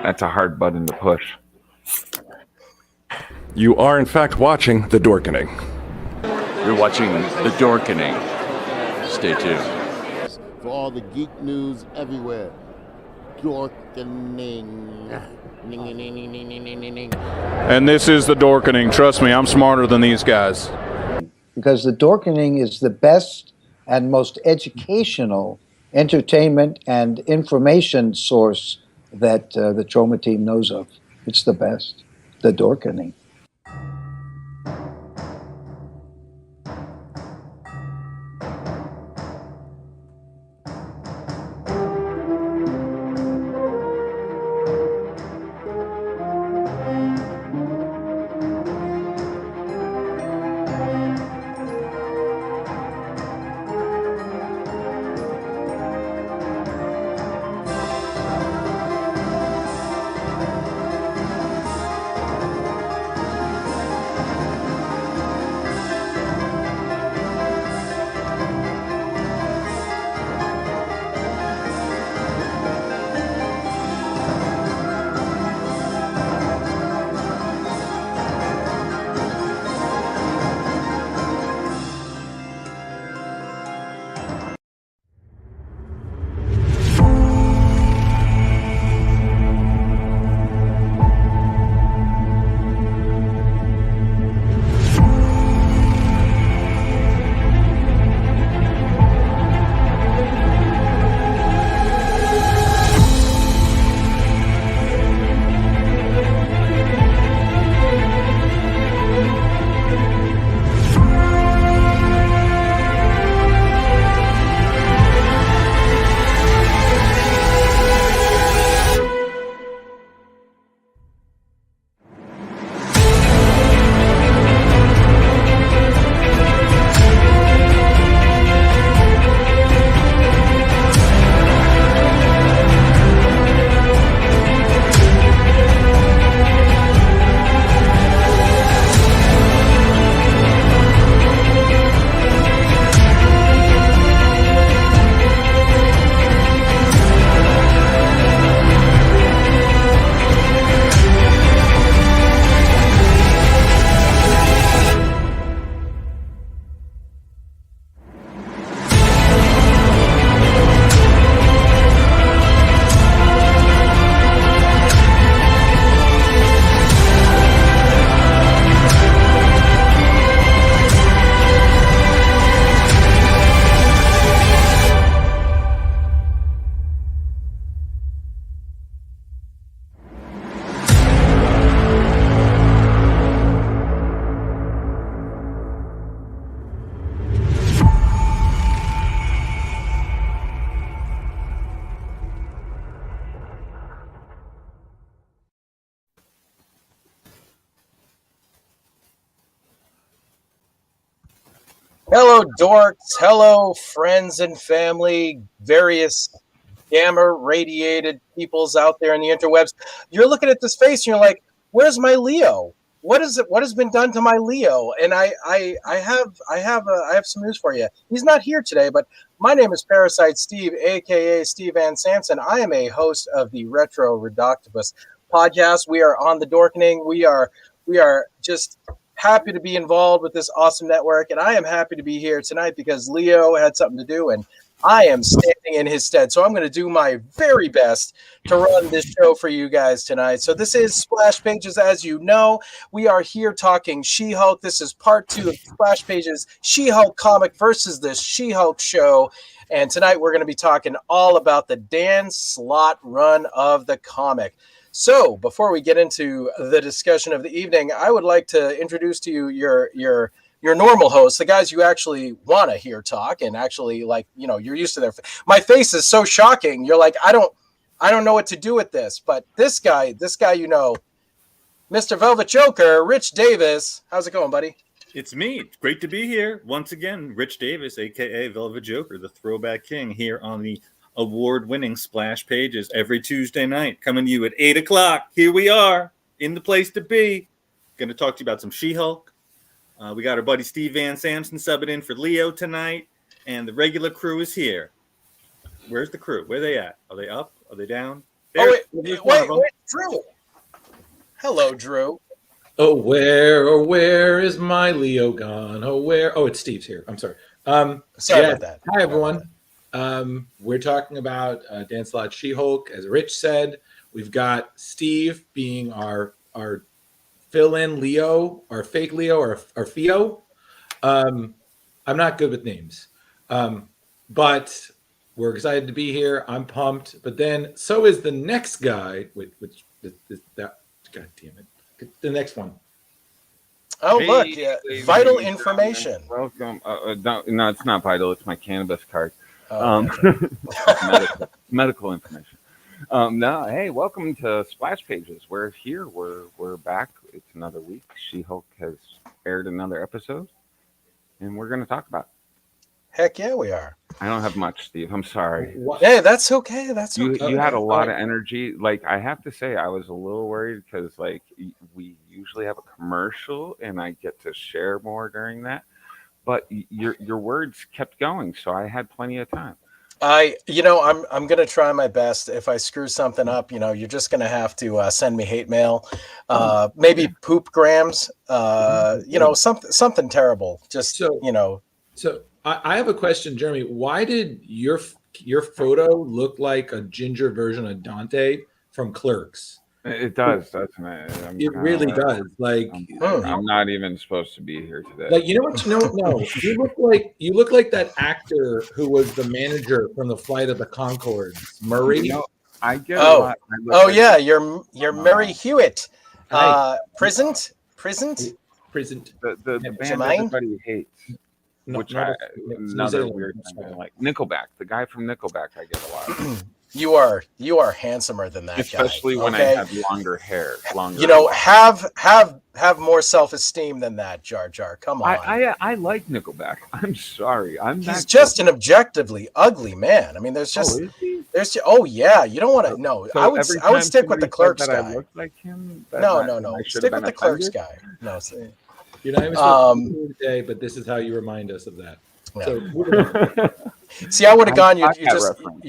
That's a hard button to push. You are, in fact, watching The Dorkening. You're watching The Dorkening. Stay tuned. For all the geek news everywhere. Dorkening. And this is The Dorkening. Trust me, I'm smarter than these guys. Because The Dorkening is the best and most educational entertainment and information source that the Trauma team knows of. It's the best. The Dorkening. Hello, dorks. Hello, friends and family, various gamma radiated peoples out there in the interwebs. You're looking at this face and you're like, where's my Leo? What is it? What has been done to my Leo? And I have some news for you. He's not here today, but my name is Parasite Steve, aka Steve Van Sanson. I am a host of the Retro Reductibus podcast. We are on the Dorkening. We are just happy to be involved with this awesome network, and I am happy to be here tonight because Leo had something to do, and I am standing in his stead. So I'm going to do my very best to run this show for you guys tonight. So this is Splash Pages. As you know, we are here talking She-Hulk. This is part 2 of Splash Pages She-Hulk comic versus the She-Hulk show. And tonight we're going to be talking all about the Dan Slott run of the comic. So before we get into the discussion of the evening, I would like to introduce to you your normal hosts, the guys you actually want to hear talk and actually, like, you know, you're used to their. My face is so shocking. You're like, I don't know what to do with this. But this guy, you know, Mr. Velvet Joker, Rich Davis. How's it going, buddy? It's me. It's great to be here once again. Rich Davis, aka Velvet Joker, the Throwback King, here on the award-winning Splash Pages every Tuesday night, coming to you at 8 o'clock. Here we are, in the place to be. Going to talk to you about some She-Hulk. We got our buddy Steve Van Samson subbing in for Leo tonight, and the regular crew is here. Where's the crew? Where are they at? Are they up? Are they down? Wait, Drew. Hello, Drew. Oh, where is my Leo gone? Oh, where? Oh, it's Steve's here. I'm sorry. Sorry about that. Hi, everyone. We're talking about Dan Slott She-Hulk. As Rich said, we've got Steve being our fill-in Leo, our fake Leo, our Theo. I'm not good with names, but we're excited to be here. I'm pumped. But then, so is the next guy. Which that? God damn it! The next one. Oh, Hey, look, ladies vital and information. Welcome. No, it's not vital. It's my cannabis card. Oh, Medical information. No, hey, welcome to Splash Pages. We're here. We're back. It's another week. She-Hulk has aired another episode, and we're going to talk about it. Heck yeah, we are. I don't have much, Steve. I'm sorry. Hey, that's okay. That's okay. You had a lot of energy. Like, I have to say, I was a little worried because, like, we usually have a commercial, and I get to share more during that. But your words kept going, so I had plenty of time. I'm gonna try my best. If I screw something up, you're just gonna have to send me hate mail, maybe poop grams, something terrible. Just So I have a question, Jeremy. Why did your photo look like a ginger version of Dante from Clerks? It does, doesn't it? It really does. Like, I'm not even supposed to be here today. like you know what? No, you look like that actor who was the manager from the Flight of the Conchords, Murray. I get a lot. Yeah, you're Murray Hewitt. Prisoned. The band Jermaine? everybody hates. Another weird thing. Like Nickelback, the guy from Nickelback, I get a lot. You are handsomer than that Especially guy. when I have longer hair. Have more self-esteem than that, Jar Jar. Come on. I like Nickelback. I'm sorry. He's just an objectively ugly man. I mean, there's yeah. You don't want to know. So I would stick with the Clerks guy. I look like him. No. Stick with the Clerks guy. No. You're not even supposed to do today, but this is how you remind us of that. Yeah. So, See, I would have gone. You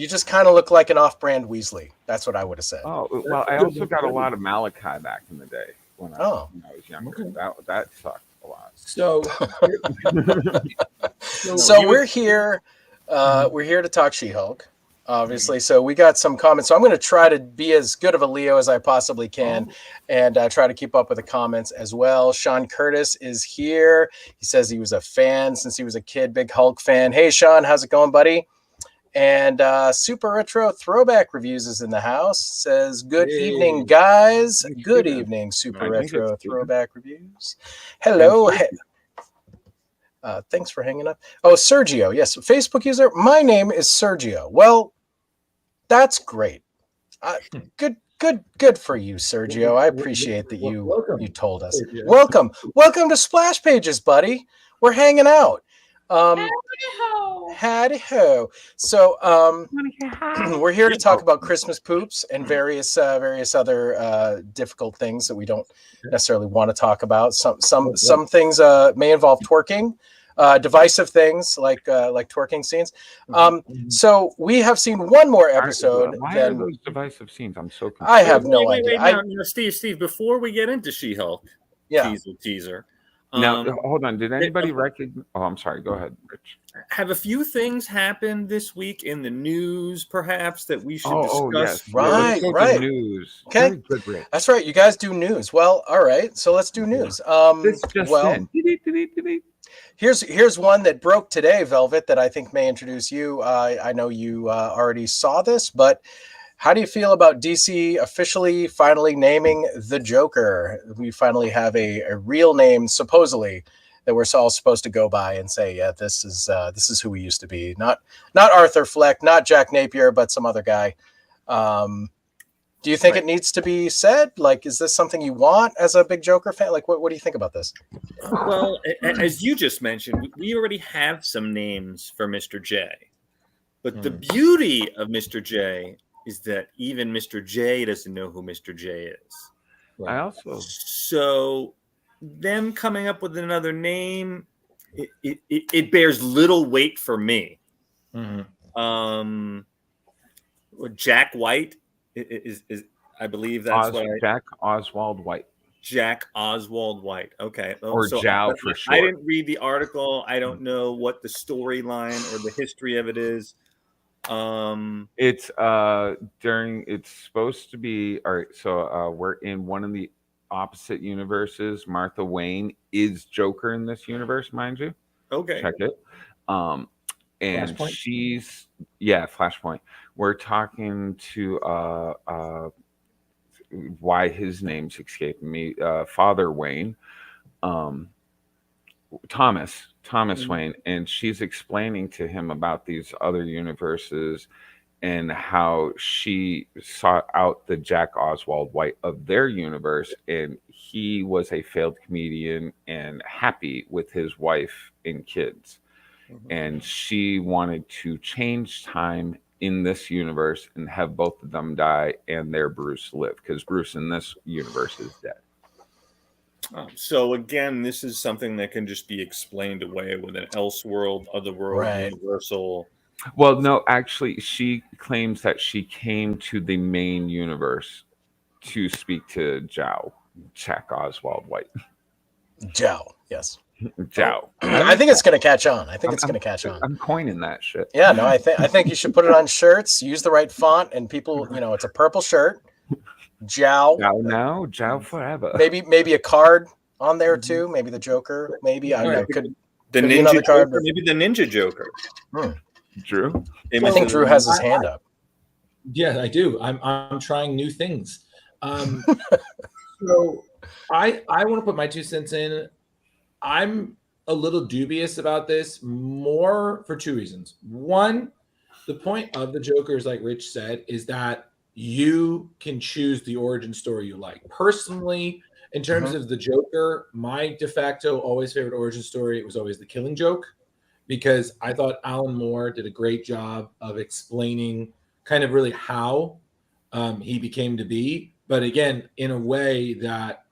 just kind of look like an off-brand Weasley. That's what I would have said. Oh well, I also got a lot of Malachi back in the day when I was younger. That sucked a lot. So we're here. We're here to talk She-Hulk, obviously. So we got some comments. So I'm going to try to be as good of a Leo as I possibly can, and try to keep up with the comments as well. Sean Curtis is here. He says he was a fan since he was a kid, big Hulk fan. Hey, Sean, how's it going, buddy? And Super Retro Throwback Reviews is in the house. Says, good evening, guys. Good evening, Super Retro Throwback Reviews. Hello. Thanks for hanging up. Oh, Sergio. Yes, Facebook user. My name is Sergio. Well, that's great. Good for you, Sergio. I appreciate that you told us. Welcome to Splash Pages, buddy. We're hanging out. Howdy ho. So we're here to talk about Christmas poops and various other difficult things that we don't necessarily want to talk about. Some things may involve twerking, divisive things like twerking scenes. So we have seen one more episode. Why are those divisive scenes? I'm so confused. I have no idea. No, Steve, before we get into She-Hulk, teaser. Now, hold on. Did anybody recognize? Oh, I'm sorry. Go ahead, Rich. Have a few things happened this week in the news, perhaps, that we should discuss? Oh, yes. Right. News. Okay. Good, that's right. You guys do news. Well, all right. So let's do news. Here's one that broke today, Velvet, that I think may introduce you. I know you already saw this, but how do you feel about DC officially finally naming the Joker? We finally have a real name, supposedly, that we're all supposed to go by and say, yeah, this is who we used to be. Not Arthur Fleck, not Jack Napier, but some other guy. Do you think it needs to be said? Like, is this something you want as a big Joker fan? Like, what do you think about this? Well, as you just mentioned, we already have some names for Mr. J. But the beauty of Mr. J is that even Mr. J doesn't know who Mr. J is. So them coming up with another name, it bears little weight for me. Jack White Is I believe that's what Jack Oswald White. Jack Oswald White. Okay. Or Jow for I short. didn't read the article. I don't know what the storyline or the history of it is. It's it's supposed to be all right. So we're in one of the opposite universes. Martha Wayne is Joker in this universe, mind you. Okay. Check it. And Flashpoint? she's Flashpoint. We're talking to why his name's escaping me. Father Wayne, Thomas Wayne, and she's explaining to him about these other universes and how she sought out the Jack Oswald White of their universe, and he was a failed comedian and happy with his wife and kids. And she wanted to change time in this universe and have both of them die and their Bruce live, because Bruce in this universe is dead. So again, this is something that can just be explained away with an Elseworld, Otherworld, Universal. Well, no, actually, she claims that she came to the main universe to speak to Jack Oswald White. Jow, yes. Jow. I think it's going to catch on. I'm coining that shit. Yeah, no, I think you should put it on shirts. Use the right font, and people, it's a purple shirt. Jow. Jow now, Jow forever. Maybe a card on there too. Maybe the Joker. Maybe I don't know. Could the be Ninja another card. Joker, maybe the Ninja Joker. Drew. I think Drew has his hand up. Yeah, I do. I'm trying new things. So I want to put my 2 cents in. I'm a little dubious about this, more for 2 reasons. One, the point of the Joker, is like Rich said, is that you can choose the origin story you like. Personally, in terms of the Joker, my de facto always favorite origin story was always The Killing Joke, because I thought Alan Moore did a great job of explaining kind of really how he became to be, but again, in a way that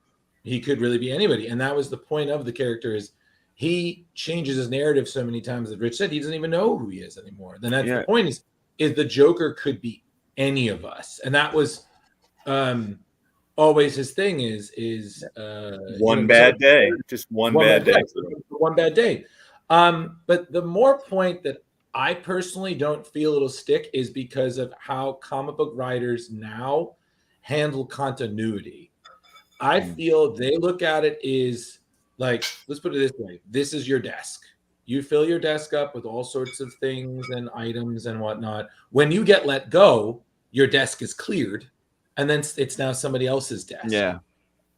he could really be anybody. And that was the point of the character, is he changes his narrative so many times that Rich said he doesn't even know who he is anymore. Then that's the point, is the Joker could be any of us. And that was always his thing, is one bad day. Just one bad day. One bad day. But the more point that I personally don't feel it'll stick is because of how comic book writers now handle continuity. I feel they look at it is like, let's put it this way. This is your desk. You fill your desk up with all sorts of things and items and whatnot. When you get let go, your desk is cleared, and then it's now somebody else's desk. Yeah.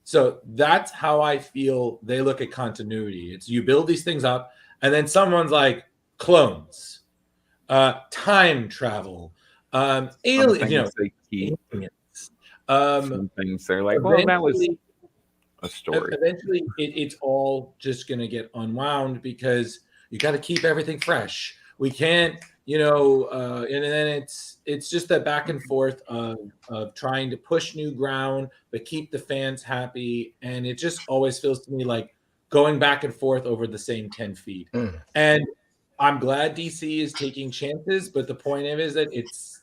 So that's how I feel they look at continuity. It's you build these things up, and then someone's like clones, time travel, alien, some things they're like, well, that was a story. Eventually, it's all just going to get unwound, because you got to keep everything fresh. We can't, and then it's just that back and forth of trying to push new ground, but keep the fans happy. And it just always feels to me like going back and forth over the same 10 feet. And I'm glad DC is taking chances, but the point of it is that it's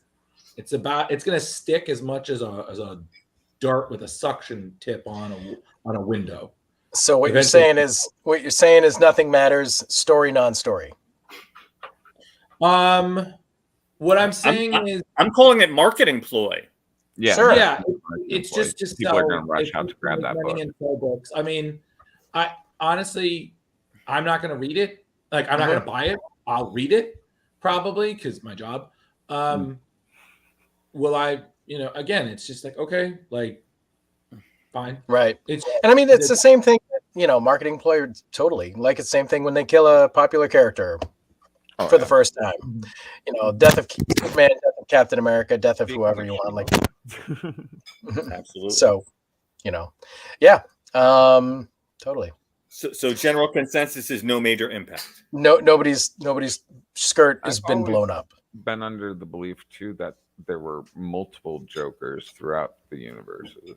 going to stick as much as a dart with a suction tip on a window. So what you're saying is nothing matters, story non-story. What I'm saying is I'm calling it marketing ploy. Yeah, sure. Yeah, it's just people are going to rush out to grab that book. Books. I mean, I honestly, I'm not going to read it. Like, I'm not going to buy it. I'll read it probably because my job. Will I? Again, it's just like, okay, like, fine, right? And I mean, it's the same thing. Marketing ploy, totally. Like, it's the same thing when they kill a popular character for the first time. Death of Superman, death of Captain America, death of whoever you want. Like, absolutely. So, totally. So general consensus is no major impact. No, nobody's skirt has been blown up. Been under the belief too that there were multiple Jokers throughout the universes.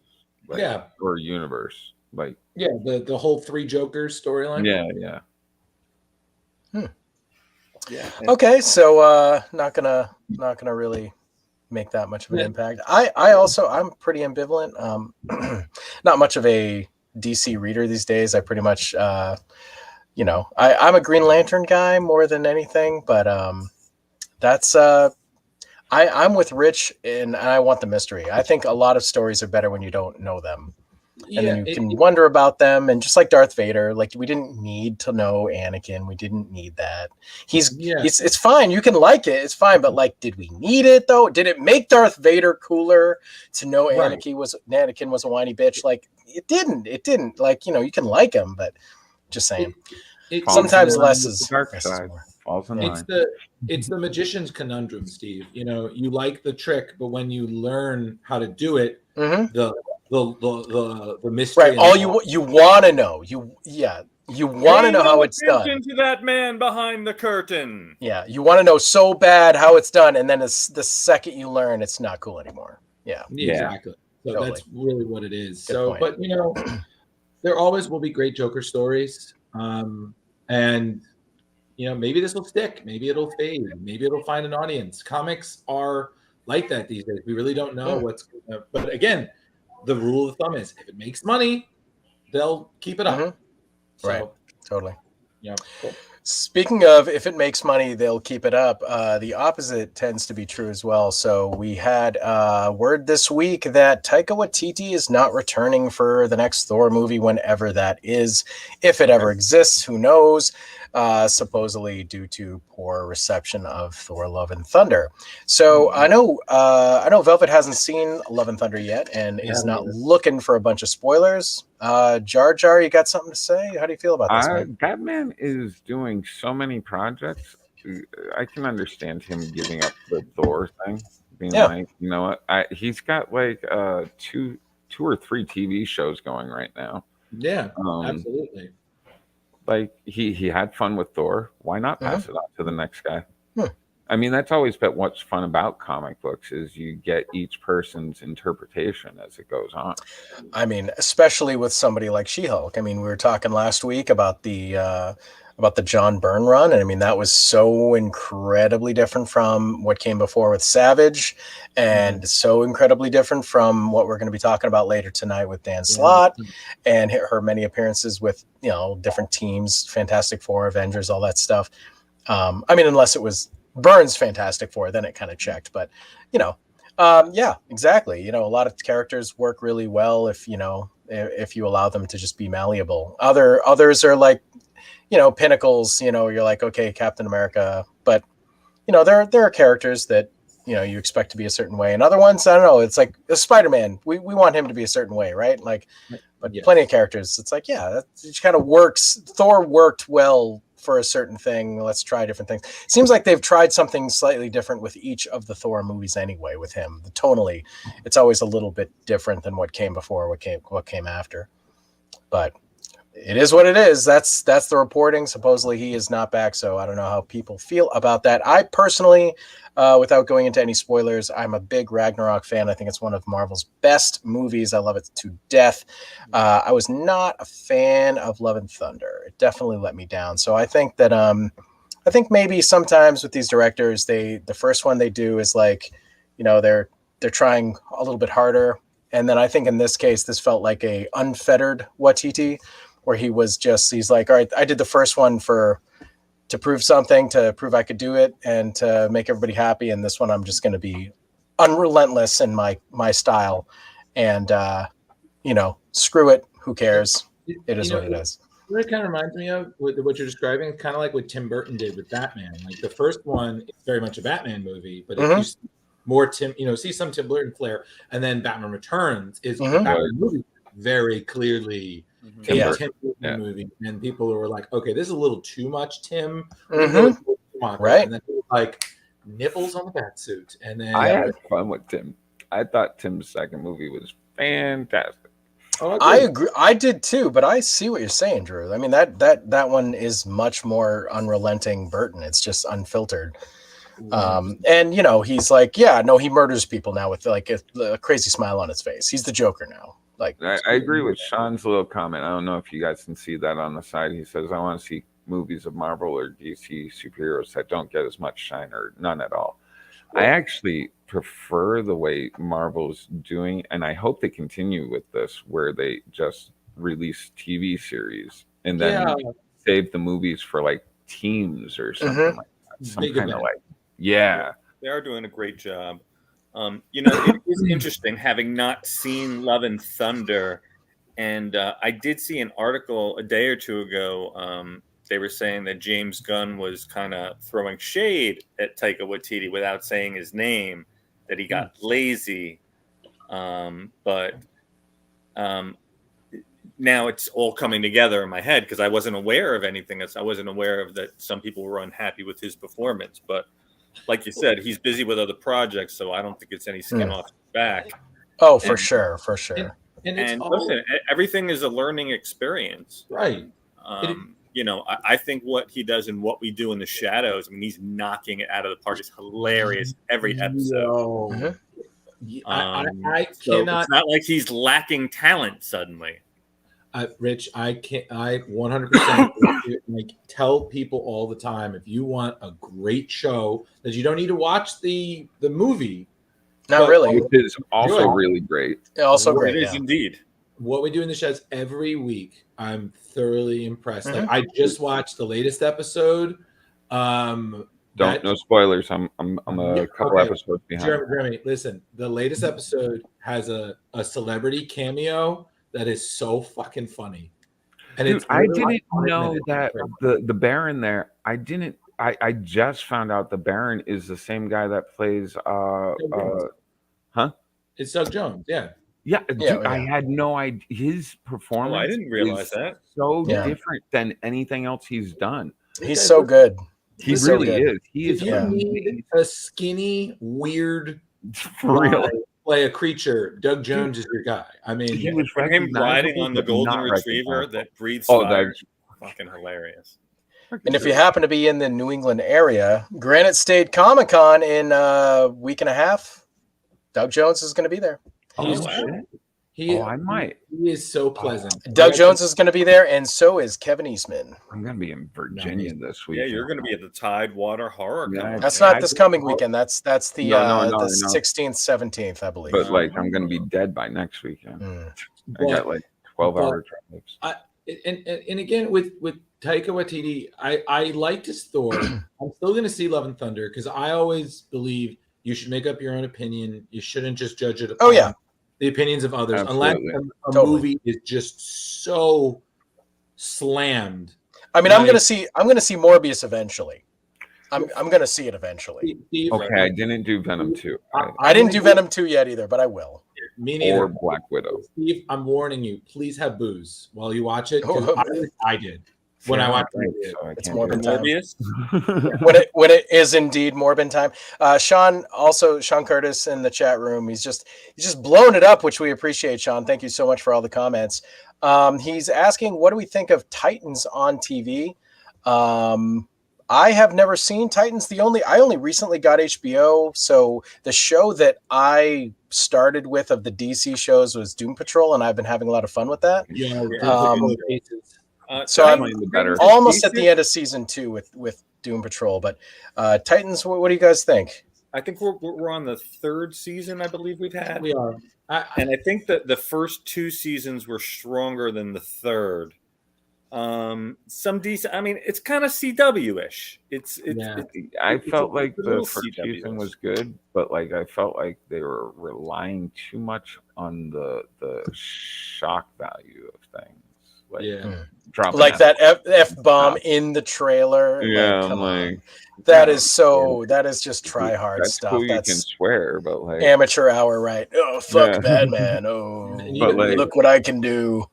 Or universe. The whole 3 Jokers storyline. Yeah. Yeah. Okay, so not gonna really make that much of an impact. I'm pretty ambivalent. Not much of a DC reader these days. I pretty much I'm a Green Lantern guy more than anything, but that's I'm with Rich, and I want the mystery. I think a lot of stories are better when you don't know them. And then you can wonder about them. And just like Darth Vader, like we didn't need to know Anakin. We didn't need that. It's fine. You can like it. It's fine. But like, did we need it though? Did it make Darth Vader cooler to know Anakin was a whiny bitch? Like it didn't. It didn't. Like, you can like him, but just saying. Sometimes less is dark side. Falls in line. It's the magician's conundrum, Steve. You like the trick, but when you learn how to do it, the mystery. Right. All you want to know. You want to know how it's done. To that man behind the curtain. Yeah, you want to know so bad how it's done, and then it's the second you learn, it's not cool anymore. Yeah. Exactly. So totally. That's really what it is. Good point. But there always will be great Joker stories, and maybe this will stick. Maybe it'll fade. Maybe it'll find an audience. Comics are like that these days. We really don't know what's. But again, the rule of thumb is if it makes money, they'll keep it up. So, right. Totally. Yeah. Cool. Speaking of if it makes money, they'll keep it up. The opposite tends to be true as well. So we had word this week that Taika Waititi is not returning for the next Thor movie, whenever that is. If it ever exists, who knows? Supposedly due to poor reception of Thor: Love and Thunder. So I know Velvet hasn't seen Love and Thunder yet and is not looking for a bunch of spoilers. Jar Jar, you got something to say? How do you feel about this, man? That man is doing so many projects. I can understand him giving up the Thor thing, being like, you know what? He's got like two or three TV shows going right now. Yeah, absolutely. Like he had fun with Thor. Why not pass it on to the next guy? I mean, that's always been what's fun about comic books is you get each person's interpretation as it goes on. I mean, especially with somebody like She-Hulk. I mean, we were talking last week about the John Byrne run, and I mean that was so incredibly different from what came before with Savage, and so incredibly different from what we're going to be talking about later tonight with Dan Slott and her many appearances with different teams, Fantastic Four, Avengers, all that stuff. I mean, unless it was Byrne's Fantastic Four, then it kind of checked. But yeah, exactly. A lot of characters work really well if you allow them to just be malleable. Others are like pinnacles. You're like, okay, Captain America, but there are characters that you expect to be a certain way, and other ones, I don't know. It's like Spider-Man. We want him to be a certain way, right? Like, but plenty of characters. It's like, yeah, that kind of works. Thor worked well for a certain thing. Let's try different things. Seems like they've tried something slightly different with each of the Thor movies anyway. With him, tonally, it's always a little bit different than what came before, what came after. But it is what it is. That's the reporting. Supposedly he is not back, so I don't know how people feel about that. I personally, without going into any spoilers, I'm a big Ragnarok fan. I think it's one of Marvel's best movies. I love it to death. I was not a fan of Love and Thunder. It definitely let me down. So I think that I think maybe sometimes with these directors, the first one they do is like, they're trying a little bit harder. And then I think in this case, this felt like a unfettered Waititi, where he's like, all right, I did the first one to prove something, to prove I could do it, and to make everybody happy. And this one, I'm just going to be unrelentless in my style, and screw it. Who cares? It is what it is. What it kind of reminds me of what you're describing, kind of like what Tim Burton did with Batman. Like the first one is very much a Batman movie, but if you see more see some Tim Burton flair, and then Batman Returns is a Batman movie, very clearly Tim Burton movie, and people were like, okay, this is a little too much, Tim. Right? And then it was like nipples on the batsuit, and then I had fun with Tim. I thought Tim's second movie was fantastic. Oh, I agree. I did too, but I see what you're saying, Drew. I mean that one is much more unrelenting Burton. It's just unfiltered. And he's like, he murders people now with like a crazy smile on his face. He's the Joker now. Like, I agree with Sean's little comment. I don't know if you guys can see that on the side. He says, I want to see movies of Marvel or DC superheroes that don't get as much shine or none at all. I actually prefer the way Marvel's doing, and I hope they continue with this, where they just release TV series and then Yeah. save the movies for like teams or something like that. Some Big kind of event. like, yeah. They are doing a great job. It is interesting having not seen Love and Thunder, and I did see an article a day or two ago. They were saying that James Gunn was kind of throwing shade at Taika Waititi without saying his name, that he got lazy. But now it's all coming together in my head because I wasn't aware of anything else. I wasn't aware of that some people were unhappy with his performance. But like you said, he's busy with other projects, so I don't think it's any skin off his back. Oh, for sure. And listen, everything is a learning experience. Right. I think what he does and what we do in the shadows, I mean, he's knocking it out of the park. It's hilarious every episode. I So cannot. it's not like he's lacking talent suddenly. Rich, I 100% like tell people all the time, if you want a great show, that you don't need to watch the movie. Not really. Which is also really great. Also great. It is indeed. What we do in the shows every week, I'm thoroughly impressed. Like, I just watched the latest episode. No spoilers. I'm a couple episodes behind. Jeremy, listen, the latest episode has a celebrity cameo that is so fucking funny. And Dude, it's I literally didn't 5 know minutes. that the Baron there. I just found out the Baron is the same guy that plays It's Doug Jones, yeah. Yeah, dude, I had no idea. His performance I didn't realize is that. so different than anything else he's done. He's so good. He really is. He If is you need a skinny, weird for real. Play a creature, Doug Jones is your guy. I mean, He was him riding on the golden not retriever recognizable. that breathes Oh, fire. that's Fucking hilarious. And if you happen to be in the New England area, Granite State Comic Con in a week and a half, Doug Jones is going to be there. I might. He is so pleasant. Doug Jones is going to be there, and so is Kevin Eastman. I'm going to be in Virginia this week. Yeah, you're going to be at the Tidewater Horror Con. That's not this coming weekend. That's the 16th, 17th, I believe. But like, I'm going to be dead by next weekend. I got like 12-hour drives. And again, with Taika Waititi, I liked his Thor. I'm still going to see Love and Thunder because I always believe you should make up your own opinion. You shouldn't just judge it upon the opinions of others, Absolutely. unless a movie is just so slammed. I mean, I'm going to see Morbius eventually. I'm going to see it eventually. Okay, I didn't do Venom 2. I didn't do Venom 2 yet either, but I will. Me neither. Or Black Widow. Steve, I'm warning you. Please have booze while you watch it. I did when I watched it. It's Morbin time. Morbius? when it is indeed Morbin time. Sean Curtis in the chat room. He's just blown it up, which we appreciate, Sean. Thank you so much for all the comments. He's asking, what do we think of Titans on TV? I have never seen Titans. I only recently got HBO, so the show that I started with of the DC shows was Doom Patrol, and I've been having a lot of fun with that. So I'm almost at the end of season 2 with Doom Patrol, but Titans, what do you guys think? I think we're on the 3rd season, I believe we've had. We are. And I think that the first 2 seasons were stronger than the 3rd. Some decent. I mean, it's kind of CW-ish. I felt like the little first CW-ish. season was good, but like I felt like they were relying too much on the shock value of things. Like, dropping Like that F-bomb in the trailer. Yeah, like, come on. like That is just try hard that's stuff. cool. That's You can swear, but like amateur hour, right? Oh, fuck Batman. Oh, But, like- look what I can do.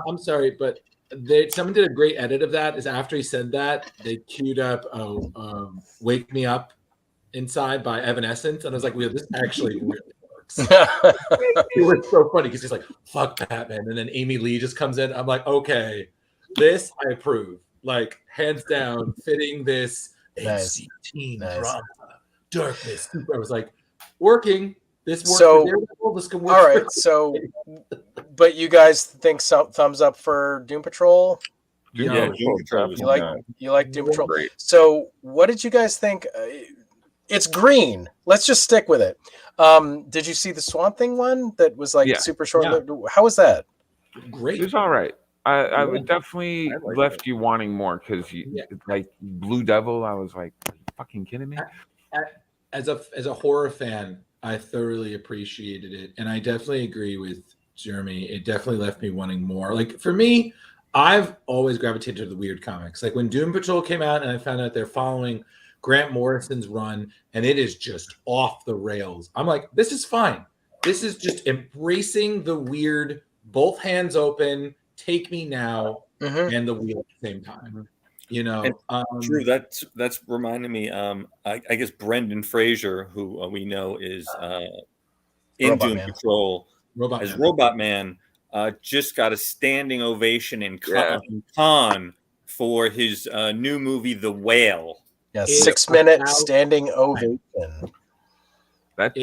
I'm sorry, but someone did a great edit of that. Is after he said that, they queued up "Wake Me Up Inside" by Evanescence, and I was like, "Well, this actually really works." It was so funny because he's like, "Fuck Batman," and then Amy Lee just comes in. I'm like, "Okay, this I approve." Like, hands down, fitting this Nice. AC-teen Nice. drama, darkness. I was like, working. This works. So- for Daredevil, this can work. All for- right, so, but you guys think thumbs up for Doom Patrol? Yeah, Doom Patrol was You like Doom Patrol? great. So, what did you guys think? It's green. Let's just stick with it. Did you see the Swamp Thing one that was like super short? Yeah. How was that? Great. It was all right. I would definitely I liked left you wanting more because like Blue Devil. I was like, are you fucking kidding me? As a horror fan, I thoroughly appreciated it, and I definitely agree with Jeremy. It definitely left me wanting more. Like for me, I've always gravitated to the weird comics. Like when Doom Patrol came out, and I found out they're following Grant Morrison's run, and it is just off the rails. I'm like, this is fine. This is just embracing the weird, both hands open, take me now, and the wheel at the same time. You know, True. That's reminding me. I guess Brendan Fraser, who we know is in Robot Doom Man. Patrol as Robot Man, just got a standing ovation in Cannes for his new movie, The Whale. Yeah, 6-minute standing ovation. That's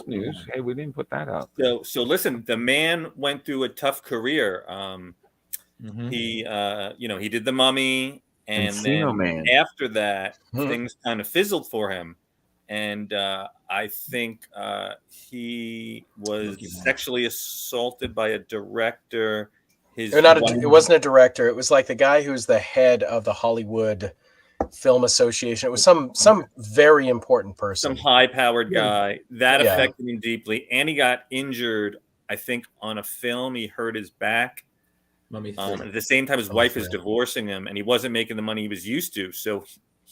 news. Hey, we didn't put that out. So listen, the man went through a tough career. He he did The Mummy, and Encino then Man. after that, things kind of fizzled for him. And I think he was sexually assaulted by a director. It wasn't a director. It was like the guy who's the head of the Hollywood Film Association. It was some very important person, some high-powered guy that affected him deeply, and he got injured. I think on a film, he hurt his back. At the same time, his wife is divorcing him, and he wasn't making the money he was used to. So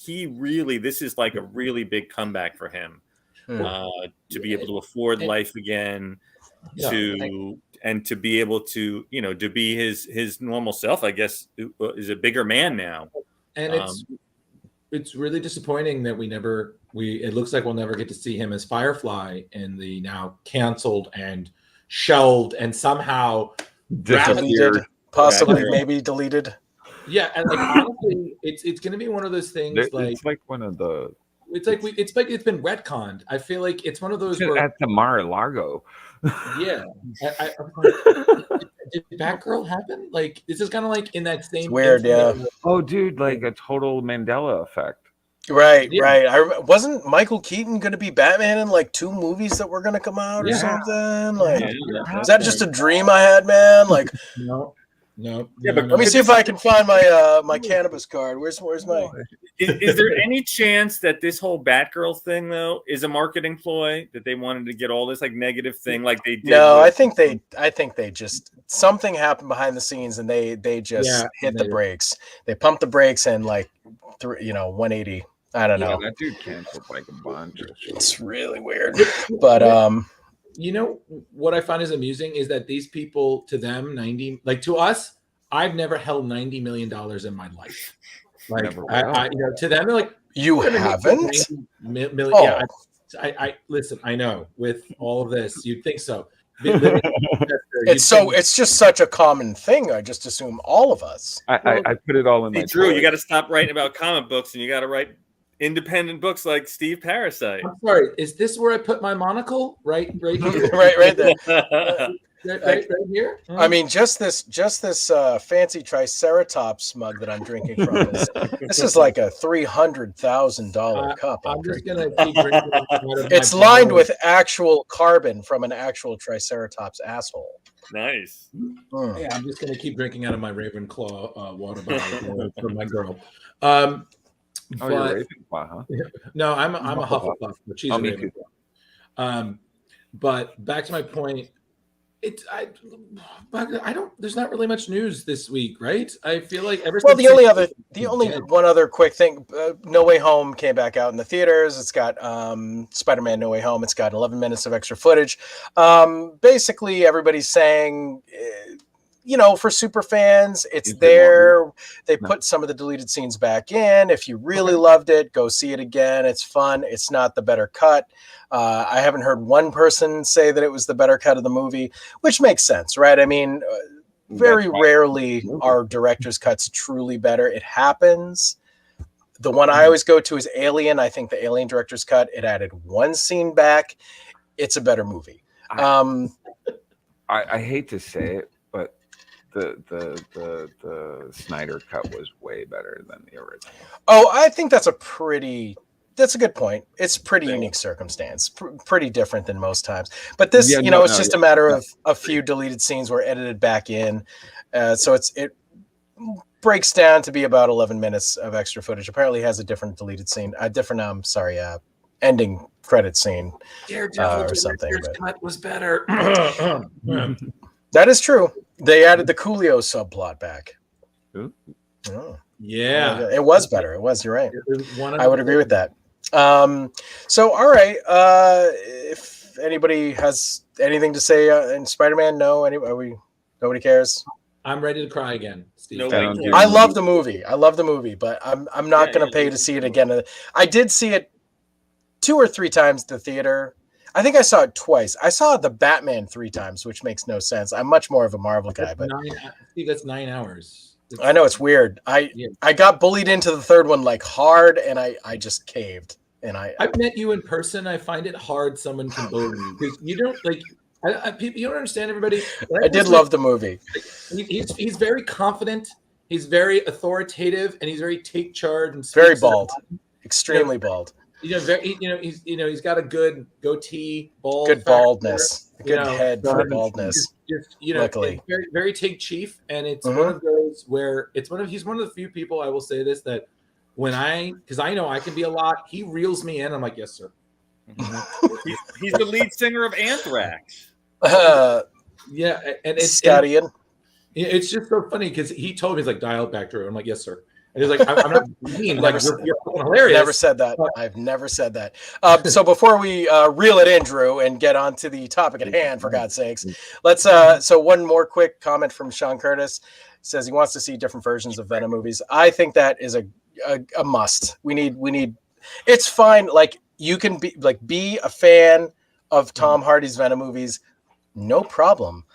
this is like a really big comeback for him to be able to afford life again, to be able to to be his normal self. I guess is a bigger man now, and it's really disappointing that it looks like we'll never get to see him as Firefly in the now canceled and shelved and somehow disappeared, possibly maybe deleted. Yeah, and like honestly, it's going to be one of those things. It's like one of the. It's like it's been retconned. I feel like it's one of those where, at the Mar-a-Lago. Yeah, did Batgirl happen? Like this is kind of like in that same. It's weird, yeah. Oh, dude, like a total Mandela effect. Right. Wasn't Michael Keaton going to be Batman in like 2 movies that were going to come out or something? Like, is that just a dream I had, man? Like, no. But let me see if I can find my my cannabis card. Where's my? Is there any chance that this whole Batgirl thing though is a marketing ploy that they wanted to get all this like negative thing like they did? No, I think they just something happened behind the scenes and they just hit the brakes. They pumped the brakes and like 180. I don't know. That dude canceled like a bunch of shit. It's really weird, but what I find is amusing is that these people, to them, to us, I've never held $90 million in my life. Like, to them, they're like, you haven't? Yeah, I listen. I know with all of this, you'd think so. It's just such a common thing. I just assume all of us. I put it all in my. Drew, you got to stop writing about comic books, and you got to write independent books like Steve Parasite. I'm sorry. Is this where I put my monocle? Right here. right there. Right here. I mean, just this fancy Triceratops mug that I'm drinking from. This is like a $300,000 cup. I'm just gonna keep drinking. It's lined with actual carbon from an actual Triceratops asshole. Nice. Yeah, I'm just gonna keep drinking out of my Ravenclaw water bottle for my girl. You're Ravenclaw, huh? No, I'm a Hufflepuff, but she's a Ravenclaw. But back to my point, I don't. There's not really much news this week, right? I feel like the only one other quick thing. No Way Home came back out in the theaters. It's got Spider-Man No Way Home. It's got 11 minutes of extra footage. Basically, everybody's saying. For super fans, it's there. They put some of the deleted scenes back in. If you really loved it, go see it again. It's fun. It's not the better cut. I haven't heard one person say that it was the better cut of the movie, which makes sense, right? I mean, very rarely are director's cuts truly better. It happens. The one I always go to is Alien. I think the Alien director's cut, it added one scene back. It's a better movie. I hate to say it, but the Snyder cut was way better than the original. Oh, I think that's a pretty That's a good point. It's pretty unique circumstance, pretty different than most times. But this, it's just a matter of a few deleted scenes were edited back in, so it breaks down to be about 11 minutes of extra footage. Apparently, has a different deleted scene, ending credit scene or something. But cut was better. that is true. They added the Coolio subplot back. Ooh. Oh. Yeah, it was better. It was. You're right. I would agree with that. So, all right. If anybody has anything to say in Spider-Man, no. Nobody cares. I'm ready to cry again, Steve. No, I love the movie, but I'm not going to pay to see it again. I did see it 2 or 3 times at the theater. I think I saw it twice. I saw the Batman 3 times, which makes no sense. I'm much more of a Marvel guy, but Steve, that's 9 hours. I know it's weird. I got bullied into the third one like hard, and I just caved. And I've met you in person. I find it hard someone can bully you because you don't like. You don't understand, everybody. I did love the movie. He's very confident. He's very authoritative, and he's very take charge and very bald, extremely bald. He's got a good goatee, good baldness, good head for baldness. Luckily, very, very take chief, and it's one of those where he's one of the few people, I will say this, that because I know I can be a lot, he reels me in. I'm like, yes, sir. He's the lead singer of Anthrax. Yeah, and it's Scottian. It's just so funny because he told me, he's like, dial it back, Drew. I'm like, yes, sir. And he's like, I'm not mean. Like, you're hilarious. Never said that. I've never said that. So before we reel it in, Drew, and get on to the topic at hand, for God's sakes, let's. So one more quick comment from Sean Curtis. Says he wants to see different versions of Venom movies. I think that is a must. We need. It's fine. Like, you can be a fan of Tom Hardy's Venom movies, no problem.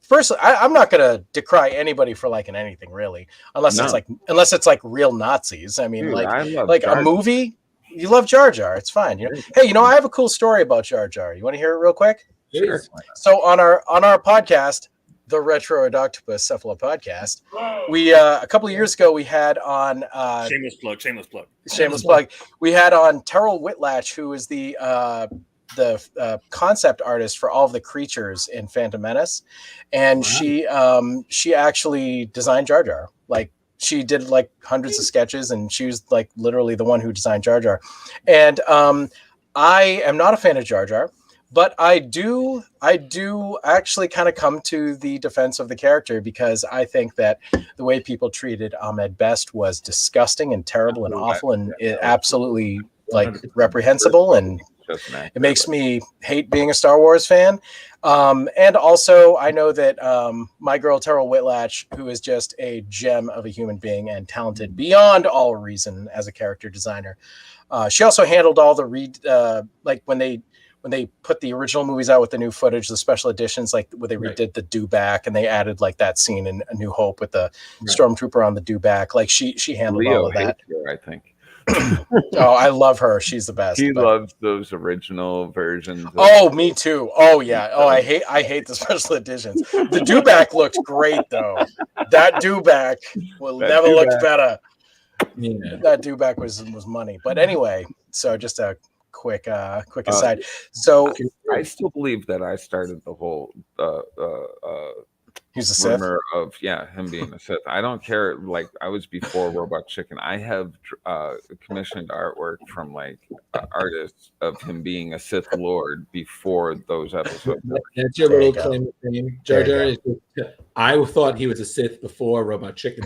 Firstly, I'm not gonna decry anybody for liking anything really, unless it's like real Nazis. I mean, dude, like a movie. You love Jar Jar, it's fine. Hey, I have a cool story about Jar Jar. You want to hear it real quick? Sure. So on our podcast, the Retro Octopus Cephala podcast, we a couple of years ago we had on shameless plug. We had on Terrell Whitlatch, who is the concept artist for all of the creatures in Phantom Menace, and she actually designed Jar Jar. Like, she did like hundreds of sketches, and she was like literally the one who designed Jar Jar. And I am not a fan of Jar Jar, but I do actually kind of come to the defense of the character, because I think that the way people treated Ahmed Best was disgusting and terrible and awful, and absolutely like reprehensible, and it makes me hate being a Star Wars fan. And also, I know that my girl Terrell Whitlatch, who is just a gem of a human being and talented beyond all reason as a character designer, she also handled all the like when they put the original movies out with the new footage, the special editions, like where they redid the dewback, and they added like that scene in A New Hope with the stormtrooper on the dewback. Like she handled all of that. I think. Oh, I love her. She's the best. He loves those original versions. Oh, me too. Oh yeah. Oh, I hate the special editions. The dewback looks great though. That dewback never looked better. Yeah. That dewback was money. But anyway, so just a quick aside. So I still believe that I started the whole he's a Sith. Rumor of him being a Sith. I don't care. Like, I was before Robot Chicken. I have commissioned artwork from like artists of him being a Sith Lord before those episodes. That's your little claim to fame. Jar Jar. I thought he was a Sith before Robot Chicken.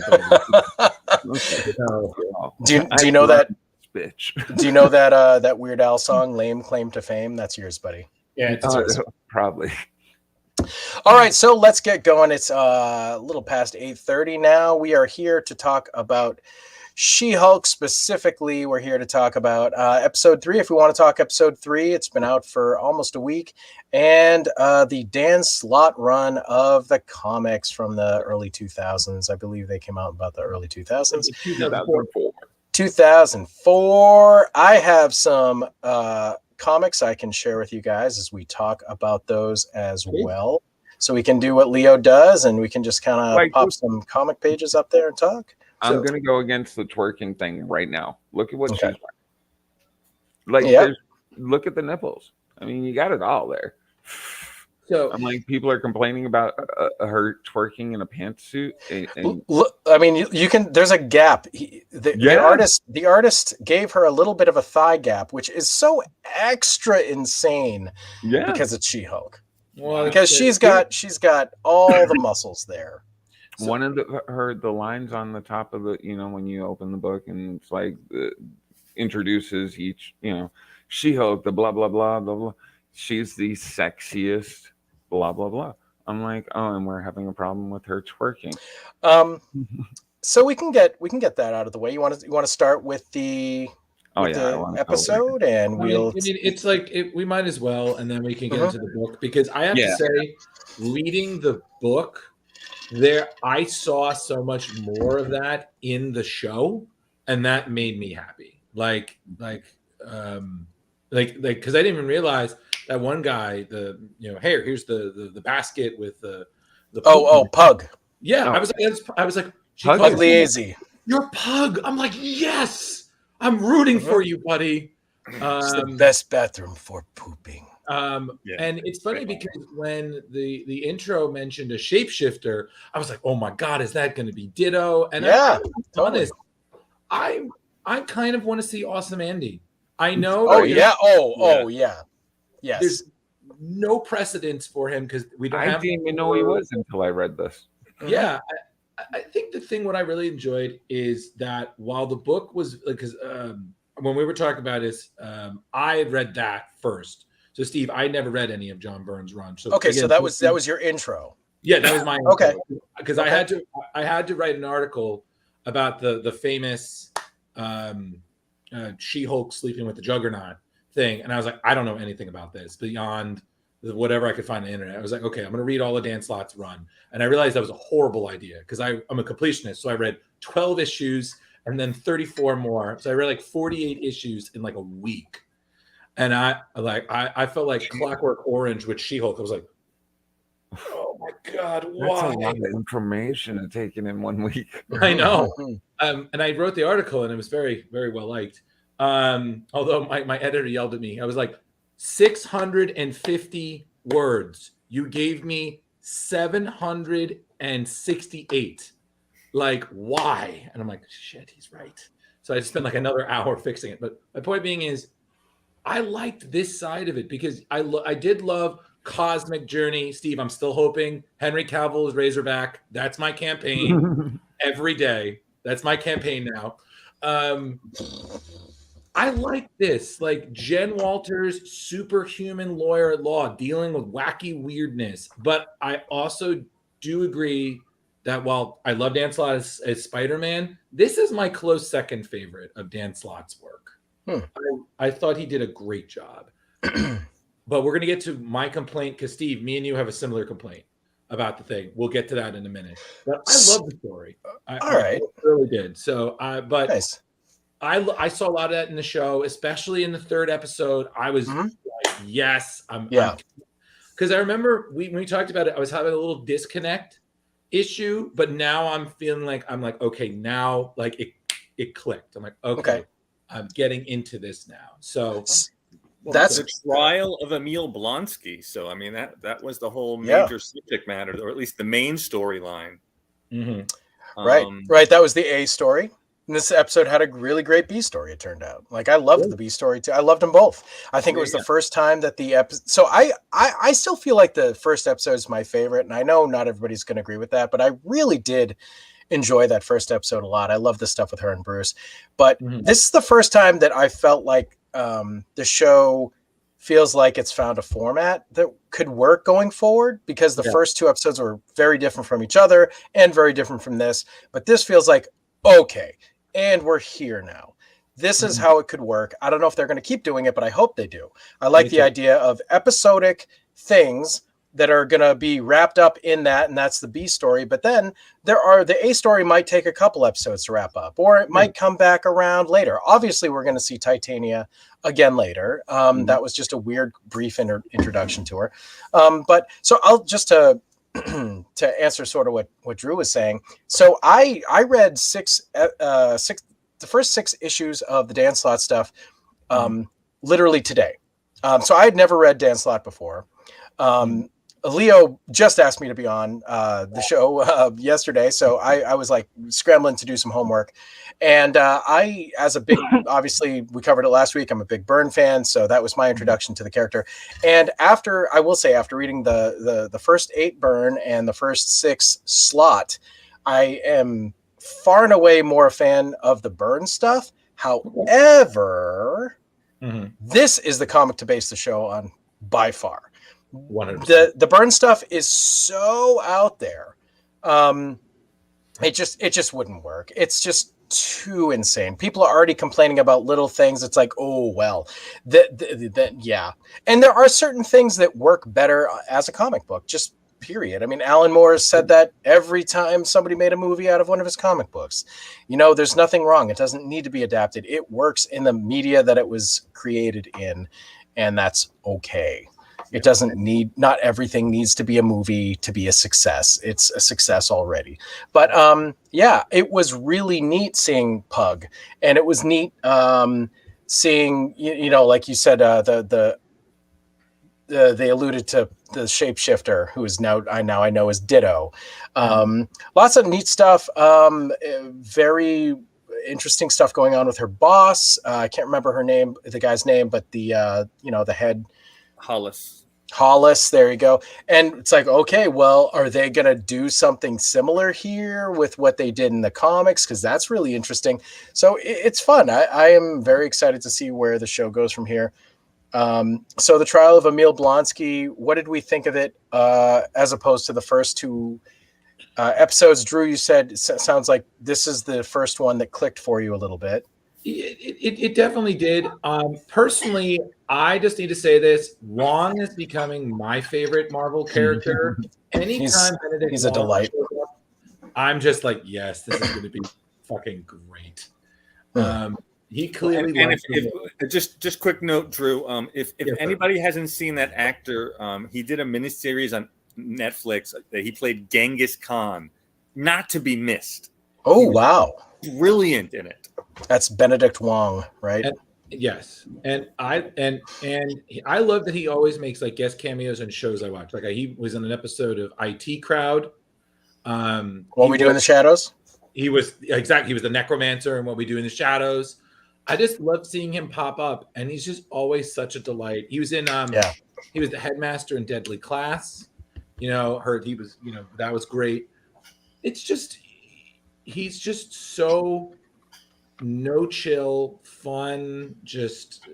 Do you know that? Bitch. Do you know that that Weird Al song, "Lame Claim to Fame"? That's yours, buddy. Yeah, it's probably. All right, so let's get going. It's a little past 8:30 now. We are here to talk about She-Hulk. Specifically, we're here to talk about episode 3. If we want to talk episode 3, it's been out for almost a week, and the Dan Slott run of the comics from the early 2000s. I believe they came out about the early 2000s. 2004. I have some comics I can share with you guys as we talk about those as well. So we can do what Leo does, and we can just kind of pop some comic pages up there and talk. I'm going to go against the twerking thing right now. Look at what she's wearing. Like, Yep. look at the nipples. I mean, you got it all there. So I'm like, people are complaining about her twerking in a pantsuit, and Look, I mean, you can. There's a gap. The Yeah. artist gave her a little bit of a thigh gap, which is so extra insane yeah, because it's She-Hulk. well, Because she's got all the muscles there. one of the lines on the top of the, when you open the book and it's like introduces each, She-Hulk, the blah blah blah blah blah. She's the sexiest, blah blah blah. I'm like, oh, and we're having a problem with her twerking. So we can get that out of the way. You want to start with the episode, and we'll. I mean, it's like we might as well, and then we can get into the book, because I have to Yeah. say, reading the book, I saw so much more of that in the show, and that made me happy. Like, because I didn't even realize that one guy, hey, here's the basket with the Pug. Yeah, Oh. I was like, she Pug calls Pug him, Liazy. you're Pug. I'm like, yes, I'm rooting for you, buddy. It's the best bathroom for pooping. And it's funny because when the intro mentioned a shapeshifter, I was like, oh my god, is that going to be Ditto? And Yeah, honest, I kind of want to see Awesome Andy. I know. Oh yeah. Oh yeah. Yes. There's no precedence for him because we don't I have. didn't even know he was until I read this. Yeah, I think the thing what I really enjoyed is that while the book was because when we were talking about is I had read that first. So Steve, I never read any of John Byrne's run. So okay, again, so that was your intro. Yeah, that was my Okay. Because I had to write an article about the famous She-Hulk sleeping with the Juggernaut thing, and I was like, I don't know anything about this beyond whatever I could find on the internet. I was like, okay, I'm going to read all of Dan Slott's run, and I realized that was a horrible idea because I'm a completionist, so I read 12 issues and then 34 more, so I read like 48 issues in like a week, and I felt like Clockwork Orange with She-Hulk. I was like, oh my god, why? That's a lot of information to take in 1 week. I know. And I wrote the article, and it was very, very well liked. Although my editor yelled at me. I was like, 650 words. You gave me 768. Like, why? And I'm like, shit, he's right. So I spent like another hour fixing it. But my point being is, I liked this side of it because I did love Cosmic Journey. Steve, I'm still hoping Henry Cavill is Razorback. That's my campaign every day. That's my campaign now. I like this, like Jen Walters, superhuman lawyer at law, dealing with wacky weirdness. But I also do agree that while I love Dan Slott as Spider-Man, this is my close second favorite of Dan Slott's work. I thought he did a great job. But we're going to get to my complaint because, Steve, me and you have a similar complaint about the thing. We'll get to that in a minute. But I love the story. I really did. So, but nice. I saw a lot of that in the show, especially in the third episode. I was like, yes, because I remember when we talked about it, I was having a little disconnect issue, but now I'm feeling like okay, now like it clicked. I'm like, okay. I'm getting into this now. So that's the trial of Emil Blonsky. So I mean that was the whole major subject matter, or at least the main storyline. Right. That was the A story. And this episode had a really great B story, it turned out. Like, I loved the B story, too. I loved them both. I think it was the first time that the episode... So I still feel like the first episode is my favorite, and I know not everybody's going to agree with that, but I really did enjoy that first episode a lot. I love the stuff with her and Bruce. But this is the first time that I felt like the show feels like it's found a format that could work going forward, because the first two episodes were very different from each other and very different from this. But this feels like, okay... And we're here now. This is how it could work. I don't know if they're going to keep doing it, but I hope they do. I like the idea of episodic things that are going to be wrapped up in that, and that's the B story. But then the A story might take a couple episodes to wrap up, or it might come back around later. Obviously, we're going to see Titania again later. That was just a weird, brief introduction to her. But so I'll just to answer sort of what Drew was saying. So I read the first 6 issues of the Dan Slott stuff literally today. So I had never read Dan Slott before. Leo just asked me to be on the show yesterday, so I was like scrambling to do some homework. And I, as a big, obviously we covered it last week, I'm a big Byrne fan, so that was my introduction to the character. And after, I will say, after reading the first 8 Byrne and the first 6 Slott, I am far and away more a fan of the Byrne stuff. However, this is the comic to base the show on by far. 100%. The Byrne stuff is so out there. It just wouldn't work. It's just too insane. People are already complaining about little things. It's like, oh well, yeah. And there are certain things that work better as a comic book. Just period. I mean, Alan Moore said that every time somebody made a movie out of one of his comic books. There's nothing wrong. It doesn't need to be adapted. It works in the media that it was created in, and that's okay. It doesn't need, not everything needs to be a movie to be a success. It's a success already. But yeah, it was really neat seeing Pug, and it was neat seeing, like you said, they alluded to the shapeshifter, who is now I know is Ditto. Lots of neat stuff. Very interesting stuff going on with her boss. I can't remember her name, the guy's name, but the head. Hollis, there you go. And it's like, okay, well, are they going to do something similar here with what they did in the comics? Because that's really interesting. So it's fun. I am very excited to see where the show goes from here. So the trial of Emil Blonsky, what did we think of it as opposed to the first 2 episodes? Drew, you said it sounds like this is the first one that clicked for you a little bit. It definitely did. Personally, I just need to say this: Wong is becoming my favorite Marvel character. Anytime he's a delight. I'm just like, yes, this is going to be fucking great. He clearly and if just quick note, Drew. If anybody hasn't seen that actor, he did a miniseries on Netflix that he played Genghis Khan. Not to be missed. Oh wow! Brilliant in it. That's Benedict Wong, right? Yes, and I love that he always makes like guest cameos in shows I watch. Like he was in an episode of IT Crowd. What We Do in the Shadows. He was the necromancer in What We Do in the Shadows. I just love seeing him pop up, and he's just always such a delight. He was in he was the headmaster in Deadly Class. Heard he was, that was great. It's just he's just so no chill, fun, just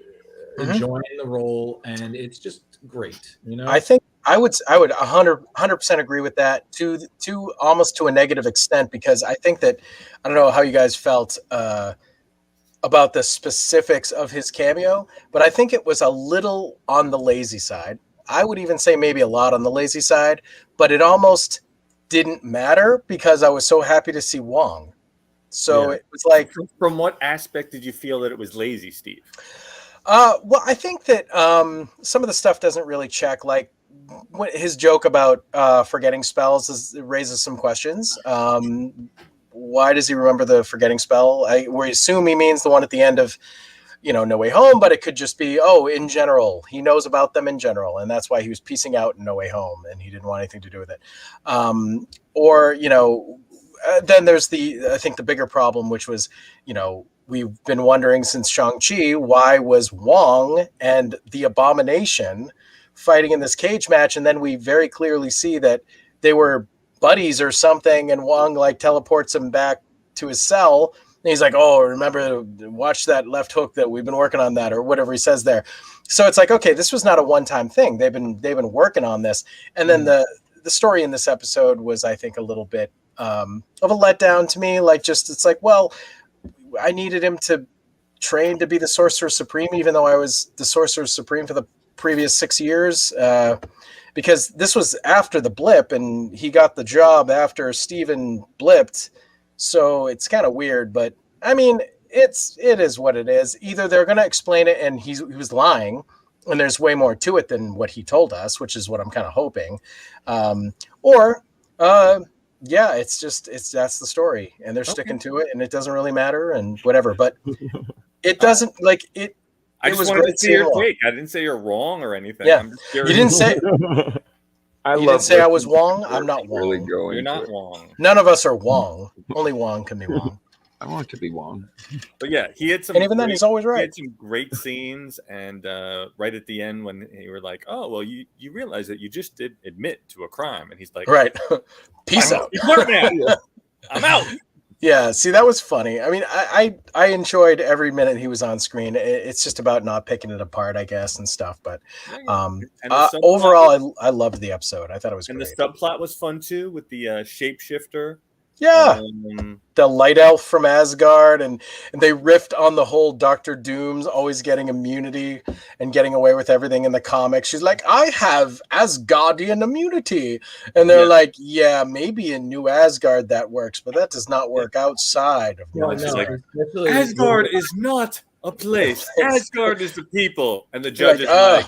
enjoying the role, and it's just great. I think I would 100% agree with that to almost to a negative extent, because I think that, I don't know how you guys felt about the specifics of his cameo, but I think it was a little on the lazy side. I would even say maybe a lot on the lazy side, but it almost didn't matter because I was so happy to see Wong. So it was like, from what aspect did you feel that it was lazy, Steve? Well, I think that some of the stuff doesn't really check. Like his joke about forgetting spells raises some questions. Why does he remember the forgetting spell? We assume he means the one at the end of, No Way Home, but it could just be, in general. He knows about them in general, and that's why he was piecing out in No Way Home, and he didn't want anything to do with it. Then there's I think the bigger problem, which was, we've been wondering since Shang-Chi, why was Wong and the Abomination fighting in this cage match? And then we very clearly see that they were buddies or something, and Wong teleports him back to his cell. And he's like, oh, remember, watch that left hook that we've been working on that, or whatever he says there. So it's like, okay, this was not a one-time thing. They've been working on this. And then the story in this episode was, I think, a little bit of a letdown to me. It's like, well, I needed him to train to be the Sorcerer Supreme, even though I was the Sorcerer Supreme for the previous 6 years, because this was after the blip, and he got the job after Steven blipped. So it's kind of weird, but I mean, it is what it is. Either they're going to explain it and he was lying, and there's way more to it than what he told us, which is what I'm kind of hoping. That's the story, and they're sticking to it, and it doesn't really matter and whatever, but it doesn't I It just was wanted great to see seeing your Wong. take. I didn't say you're wrong or anything. Yeah. I'm just You curious. didn't say I you love didn't say I was listening to Wong. I'm not Dork really Wong. go You're into not it. wrong. None of us are Wong. Only Wong can be Wong. I want to be Wong. But yeah, he had some. And even then, he's always He right. had some great scenes, and right at the end when you were like, "Oh, well, you realize that you just did admit to a crime," and he's like, Right. Peace I'm out. smart now. I'm out. Yeah, see, that was funny. I mean, I enjoyed every minute he was on screen. It's just about not picking it apart, I guess, and stuff. But And the subplot overall, I loved the episode. I thought it was and great. the subplot was fun too with the shapeshifter. Yeah, the light elf from Asgard, and they riffed on the whole Doctor Doom's always getting immunity and getting away with everything in the comics. She's like, I have Asgardian immunity, and they're like, yeah, maybe in New Asgard that works, but that does not work outside of New Asgard. Asgard is not a place. Asgard is the people, and the judge is like,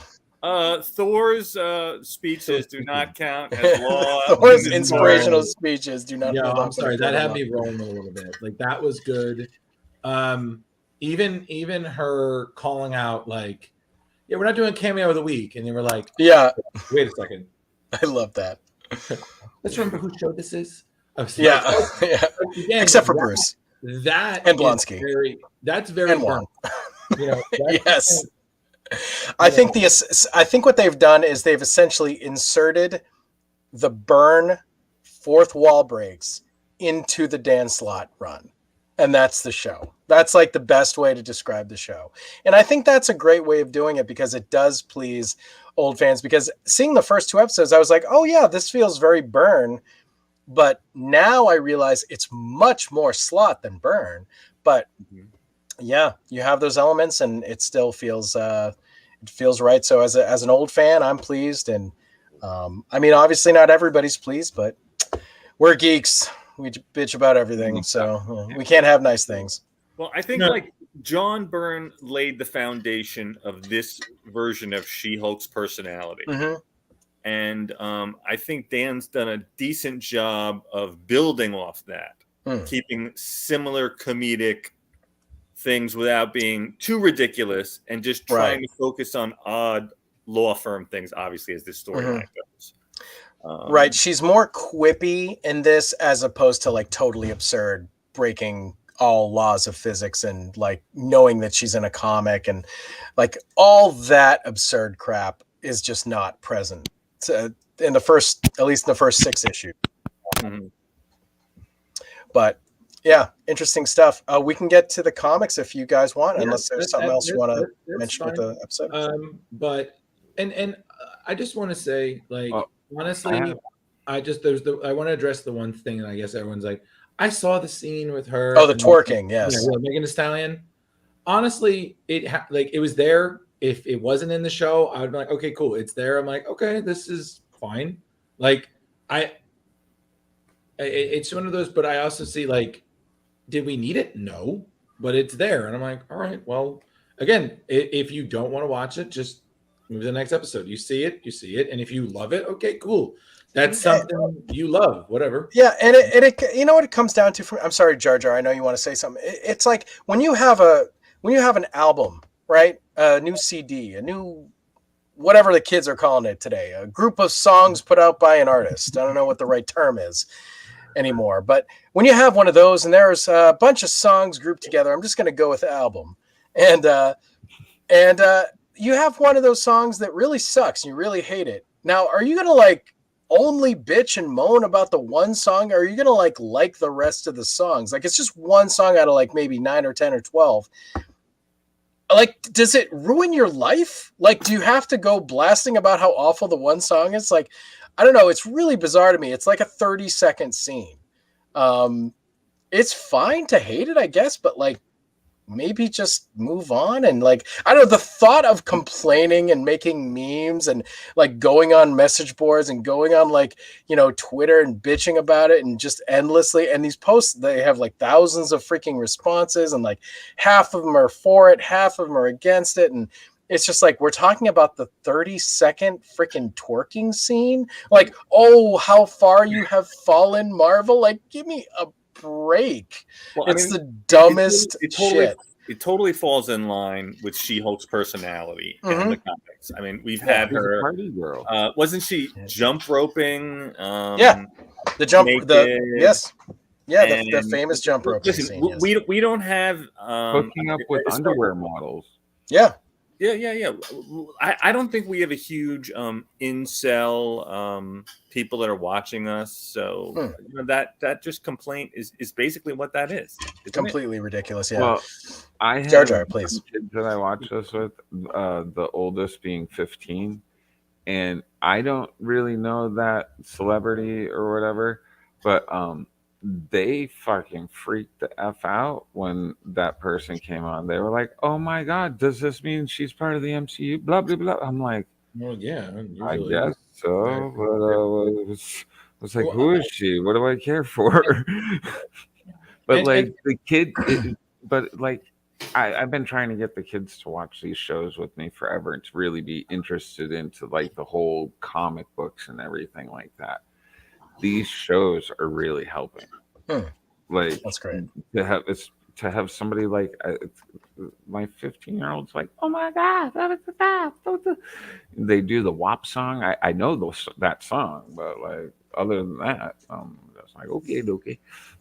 Thor's speeches do not count as law. Thor's inspirational speeches do not. Yeah, hold I'm up sorry. in That the had law. me rolling a little bit. Like that was good. Even her calling out like, yeah, we're not doing cameo of the week, and they were like, yeah, wait a second. I love that. Let's remember who show this is. Yeah, yeah. Again, Except for Bruce. That and Blonsky. That's very and Wong. You know, yes. I think what they've done is they've essentially inserted the Byrne fourth wall breaks into the Dan Slott run. And that's the show. That's like the best way to describe the show. And I think that's a great way of doing it because it does please old fans. Because seeing the first two episodes, I was like, oh yeah, this feels very Byrne. But now I realize it's much more Slott than Byrne. But yeah, you have those elements and it still feels right. So as an old fan, I'm pleased. And I mean, obviously not everybody's pleased, but we're geeks. We bitch about everything, so we can't have nice things. Well, I think like John Byrne laid the foundation of this version of She-Hulk's personality. Mm-hmm. And I think Dan's done a decent job of building off that, keeping similar comedic things without being too ridiculous and just trying to focus on odd law firm things, obviously, as this storyline goes. Right. She's more quippy in this as opposed to like totally absurd, breaking all laws of physics and like knowing that she's in a comic and like all that absurd crap is just not present in the first, at least in the first 6 issues. Mm-hmm. But yeah, interesting stuff. We can get to the comics if you guys want, unless there's something else you want to mention with the episode. But and I just want to say, like, honestly, I want to address the one thing, and I guess everyone's like, I saw the scene with her. Oh, the twerking, yes. Yeah, Megan Thee Stallion. Honestly, it was there. If it wasn't in the show, I would be like, okay, cool, it's there. I'm like, okay, this is fine. Like, it's one of those. But I also see, like, did we need it? No, but it's there, and I'm like, all right, well, again, if you don't want to watch it, just move to the next episode. You see it, and if you love it, okay, cool. That's something you love, whatever. Yeah, and it you know what it comes down to. I'm sorry, Jar Jar. I know you want to say something. It's like when you have an album, right? A new CD, a new whatever the kids are calling it today, a group of songs put out by an artist. I don't know what the right term is anymore, but when you have one of those and there's a bunch of songs grouped together, I'm just going to go with album, and you have one of those songs that really sucks and you really hate it. Now, are you going to like only bitch and moan about the one song, or are you gonna like the rest of the songs? Like, it's just one song out of like maybe 9 or 10 or 12. Like, does it ruin your life? Like, do you have to go blasting about how awful the one song is? Like, I don't know. It's really bizarre to me. It's like a 30-second scene. It's fine to hate it, I guess, but like, maybe just move on. And like, I don't know, the thought of complaining and making memes and like going on message boards and going on like, you know, Twitter and bitching about it and just endlessly, and these posts, they have like thousands of freaking responses and like half of them are for it, half of them are against it. And it's just like, we're talking about the 30-second freaking twerking scene. Like, oh, how far you have fallen, Marvel. Like, give me a break. Well, it's the dumbest shit. it totally falls in line with She-Hulk's personality and the comics. I mean, we've had She's a her. party girl. Wasn't she jump roping? The jump. naked, The famous jump roping Listen, scene. Yes. we don't have Hooking up with underwear models. Yeah. Yeah. I don't think we have a huge incel people that are watching us. So you know, that just complaint is basically what that is. Completely ridiculous. Yeah. Well, I have Jar Jar, please. kids that I watch this with, the oldest being 15, and I don't really know that celebrity or whatever, but they fucking freaked the F out when that person came on. They were like, "Oh my God, does this mean she's part of the MCU?" Blah, blah, blah. I'm like, well, yeah, I usually. guess so. But I was like, who is she? What do I care for? But like the kid, but like I've been trying to get the kids to watch these shows with me forever and to really be interested into like the whole comic books and everything like that. These shows are really helping. Like That's great to have somebody like my 15-year-old's like, oh my God, they do the WAP song. I know that song, but like other than that, that's like okay. Well,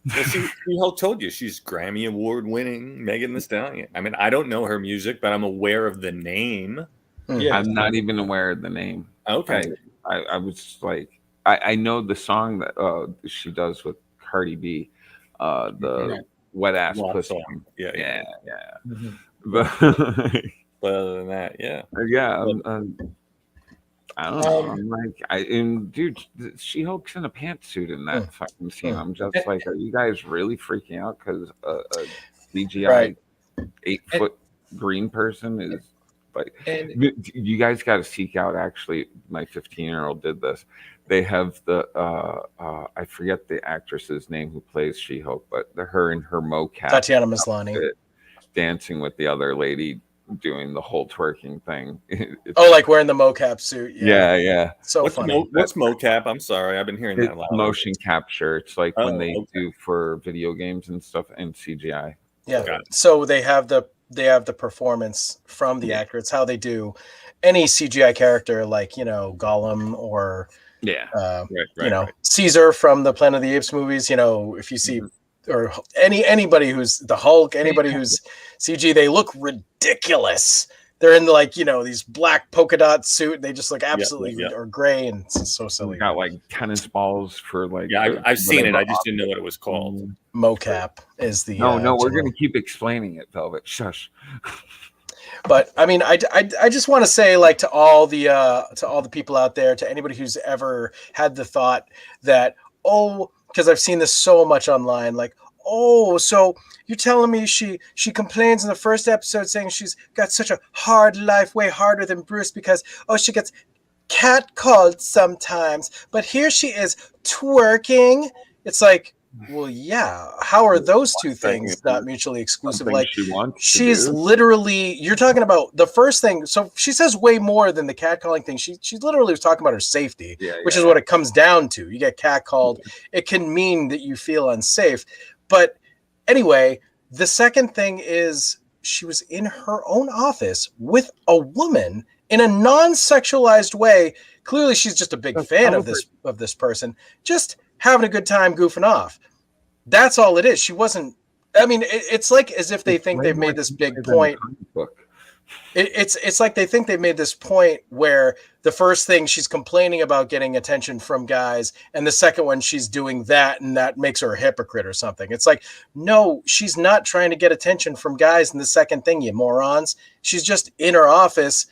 She-Hulk told you she's Grammy Award winning Megan Thee Stallion. I mean, I don't know her music, but I'm aware of the name. Yeah, I'm not even aware of the name. Okay, I was like, I know the song that she does with Cardi B, the wet ass pussy song. Yeah. But other than that, yeah. I don't know. I'm like, dude, She-Hulk's in a pantsuit in that fucking scene. I'm just like, are you guys really freaking out because a CGI 8-foot green person is like? You guys got to seek out. Actually, my 15-year-old did this. They have the I forget the actress's name who plays She-Hulk, but her and her mocap, Tatiana Maslany, dancing with the other lady, doing the whole twerking thing. Like wearing the mocap suit. Yeah. So what's funny. What's mocap? I'm sorry, I've been hearing that a lot. Motion capture. It's like when they do for video games and stuff and CGI. Yeah. So they have the performance from the actor. It's how they do any CGI character, like Gollum or Caesar from the Planet of the Apes movies. If you see or anybody who's the Hulk, anybody who's CG, they look ridiculous. They're in these black polka dot suit. They just look absolutely or gray, and it's so silly. Got like tennis balls for like. Yeah, I've seen it. I just didn't know what it was called. Mocap is the. No, we're gonna keep explaining it, Velvet. Shush. But I mean, I just want to say, like, to all the people out there, to anybody who's ever had the thought that, because I've seen this so much online, like, so you're telling me she complains in the first episode saying she's got such a hard life, way harder than Bruce, because she gets catcalled sometimes, but here she is twerking. It's like, well, yeah. How are those two things not mutually exclusive? Like, she's literally, you're talking about the first thing. So she says way more than the catcalling thing. She literally was talking about her safety, which is what it comes down to. You get catcalled, it can mean that you feel unsafe. But anyway, the second thing is she was in her own office with a woman in a non-sexualized way. Clearly, she's just a big fan of this person, just having a good time goofing off. That's all it is. She wasn't. I mean, it's like as if they think they've made this big point. It's like they think they've made this point where the first thing she's complaining about getting attention from guys, and the second one she's doing that, and that makes her a hypocrite or something. It's like, no, she's not trying to get attention from guys. And the second thing, you morons, she's just in her office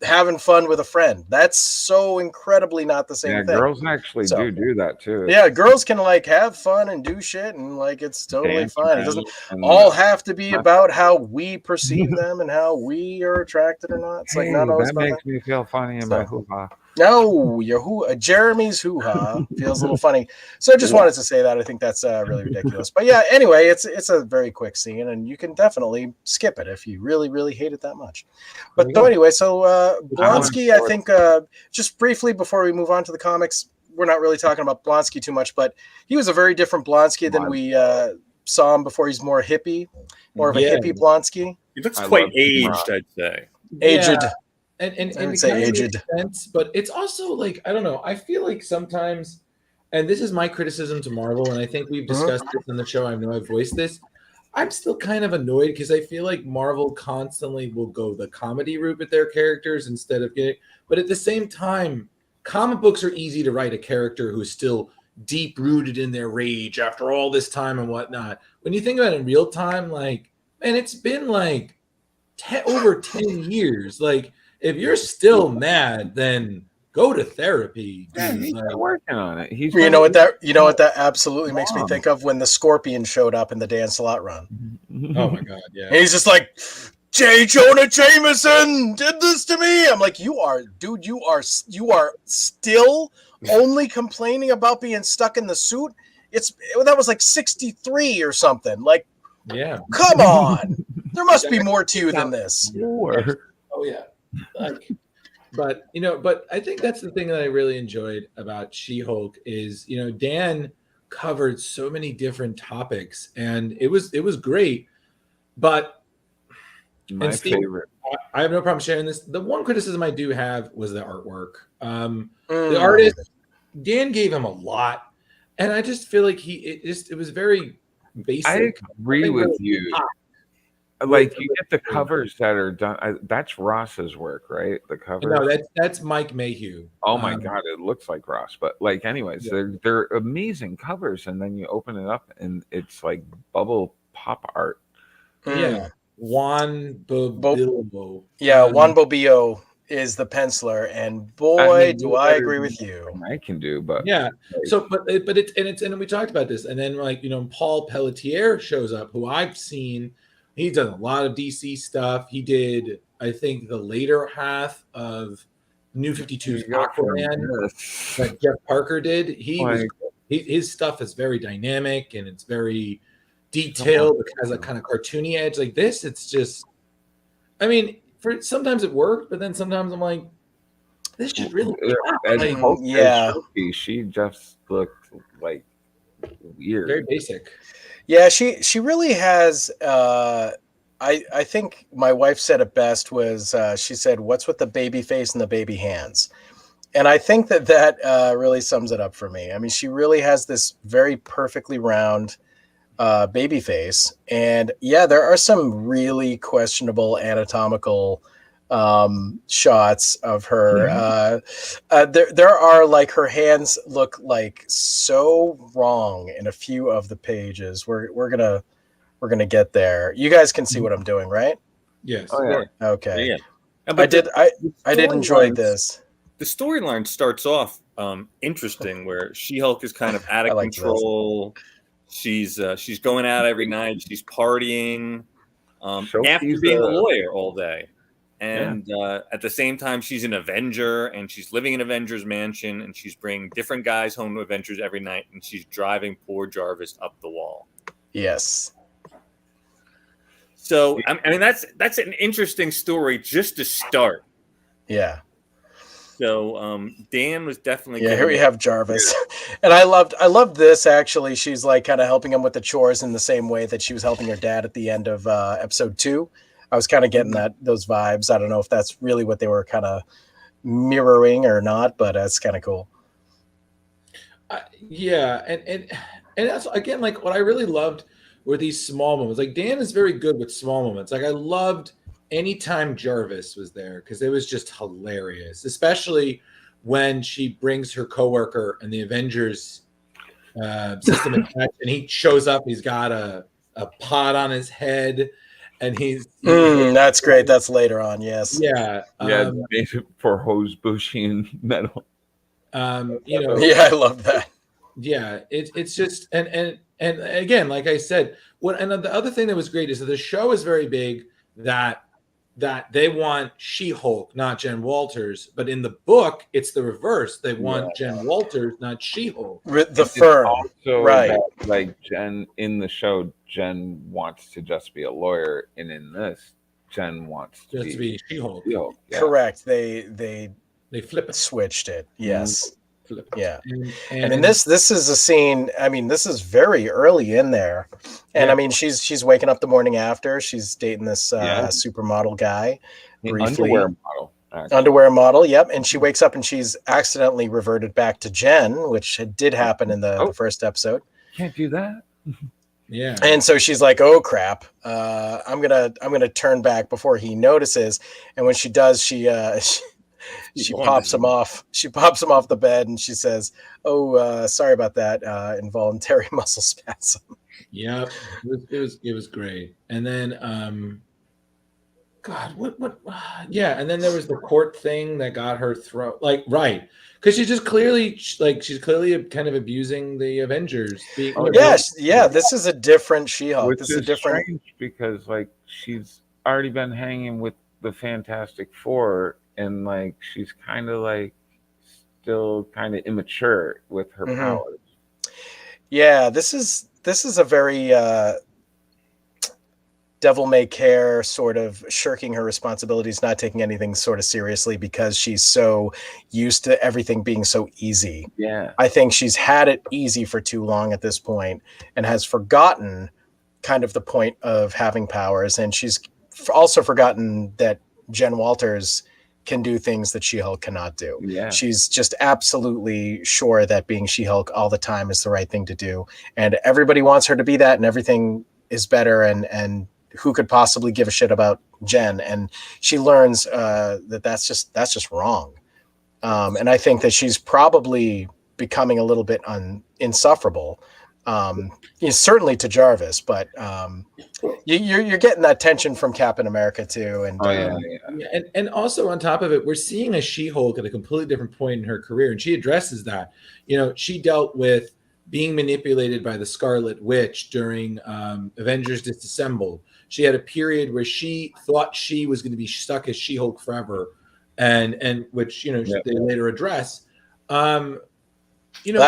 having fun with a friend. That's so incredibly not the same thing. Girls actually do that too. Yeah, girls can like have fun and do shit, and like it's totally fine. It doesn't all have to be about how we perceive them and how we are attracted or not. It's like not always that makes me feel funny in my hoo-ha. No, your Jeremy's hoo-ha feels a little funny. So I just wanted to say that. I think that's really ridiculous. But yeah, anyway, it's a very quick scene, and you can definitely skip it if you really, really hate it that much. But so anyway, so Blonsky, I think just briefly before we move on to the comics, we're not really talking about Blonsky too much, but he was a very different Blonsky than we saw him before he's more hippie, more of a Yeah. hippie Blonsky. He looks I quite love Tim aged, Roth. I'd say. Aged. Yeah. And I would it say kind of aged. makes sense, but it's also like, I don't know. I feel like sometimes, and this is my criticism to Marvel, and I think we've discussed this on the show. I know I've voiced this. I'm still kind of annoyed because I feel like Marvel constantly will go the comedy route with their characters instead of getting. But at the same time, comic books are easy to write a character who's still deep rooted in their rage after all this time and whatnot. When you think about it in real time, like, man, it's been like over 10 years. Like, if you're still mad, then go to therapy, Yeah, dude. he's Like, been working on it. He's You been know what that absolutely makes me Mom. think of when the Scorpion showed up in the Dan Slott run. oh my god, yeah. And he's just like, J. Jonah Jameson did this to me. I'm like, you are still only complaining about being stuck in the suit. That was like 63 or something. Like, Yeah. come on. There must be more to you than this. Oh yeah. Like, but but I think that's the thing that I really enjoyed about She-Hulk is, Dan covered so many different topics and it was great. But My and Steve, favorite. I have no problem sharing this. The one criticism I do have was the artwork. The artist, Dan gave him a lot, and I just feel like it was very basic. I agree Nothing with really you. hot. Like you get the covers that are done. That's Ross's work, right? The cover. No, that's Mike Mayhew. Oh my god, it looks like Ross. But like, anyways, they're amazing covers, and then you open it up, and it's like bubble pop art. Yeah, Juan Bobillo. Juan Bobillo is the penciler, and boy, do I agree with you. I can do, but yeah. So, but we talked about this, and then like Paul Pelletier shows up, who I've seen. He's done a lot of DC stuff. He did, I think, the later half of New 52's Aquaman that Jeff Parker did. His stuff is very dynamic and it's very detailed. It has a kind of cartoony edge. Like this, it's just, I mean, sometimes it worked, but then sometimes I'm like, this should really she just looked like weird. Very basic. Yeah, she really has. I think my wife said it best was she said, "What's with the baby face and the baby hands?" And I think that really sums it up for me. I mean, she really has this very perfectly round baby face, and yeah, there are some really questionable anatomical shots of her. There are like her hands look like so wrong in a few of the pages. We're gonna get there. You guys can see what I'm doing, right? Yes. Oh, yeah. Okay. Yeah. I did enjoy this. The storyline starts off interesting, where She-Hulk is kind of out of control. She's going out every night. She's partying after being a lawyer all day. And at the same time, she's an Avenger, and she's living in Avengers Mansion, and she's bringing different guys home to Avengers every night, and she's driving poor Jarvis up the wall. Yes. So I mean, that's an interesting story just to start. Yeah. So Dan was definitely here we have Jarvis, and I loved this actually. She's like kind of helping him with the chores in the same way that she was helping her dad at the end of episode 2. I was kind of getting those vibes. I don't know if that's really what they were kind of mirroring or not, but that's kind of cool. Yeah, and that's again like what I really loved were these small moments. Like Dan is very good with small moments. Like I loved anytime Jarvis was there because it was just hilarious, especially when she brings her coworker and the Avengers system attached, and he shows up. He's got a pot on his head. And that's great. That's later on. Yes. Yeah. Made for hose bushy and metal. Yeah, I love that. Yeah, it's just and again, like I said, the other thing that was great is that the show is very big that they want She-Hulk, not Jen Walters, but in the book it's the reverse. They want Jen Walters, not She-Hulk. The firm, also right? Like Jen in the show, Jen wants to just be a lawyer, and in this, Jen wants to be She-Hulk. Yeah. Correct. They flip it, switched it. Yes. Yeah. And, I mean, this is a scene. I mean, this is very early in there, and Yeah. I mean, she's waking up the morning after. She's dating this supermodel guy briefly. Underwear model. actually. Underwear model, yep. And she wakes up and she's accidentally reverted back to Jen, which did happen in the first episode. Can't do that. yeah. And so she's like, "Oh crap! I'm gonna turn back before he notices." And when she does, she pops him off. She pops him off the bed, and she says, "Oh, sorry about that. Involuntary muscle spasm." Yep. It was great. And then God, what yeah, and then there was the court thing that got her thrown, like, right, because she's clearly kind of abusing the Avengers. Yes, yeah, this is a different She-Hulk. Which This is is a different. strange because like she's already been hanging with the Fantastic Four, and like she's kind of like still kind of immature with her powers. Yeah, this is a very devil may care, sort of shirking her responsibilities, not taking anything sort of seriously because she's so used to everything being so easy. Yeah. I think she's had it easy for too long at this point and has forgotten kind of the point of having powers. And she's also forgotten that Jen Walters can do things that She-Hulk cannot do. Yeah. She's just absolutely sure that being She-Hulk all the time is the right thing to do. And everybody wants her to be that, and everything is better. And who could possibly give a shit about Jen? And she learns that's just wrong. And I think that she's probably becoming a little bit insufferable. Certainly to Jarvis, but you're getting that tension from Captain America too. And and also on top of it, we're seeing a She-Hulk at a completely different point in her career, and she addresses that. She dealt with being manipulated by the Scarlet Witch during Avengers Disassembled. She had a period where she thought she was going to be stuck as She-Hulk forever, and which they later address. That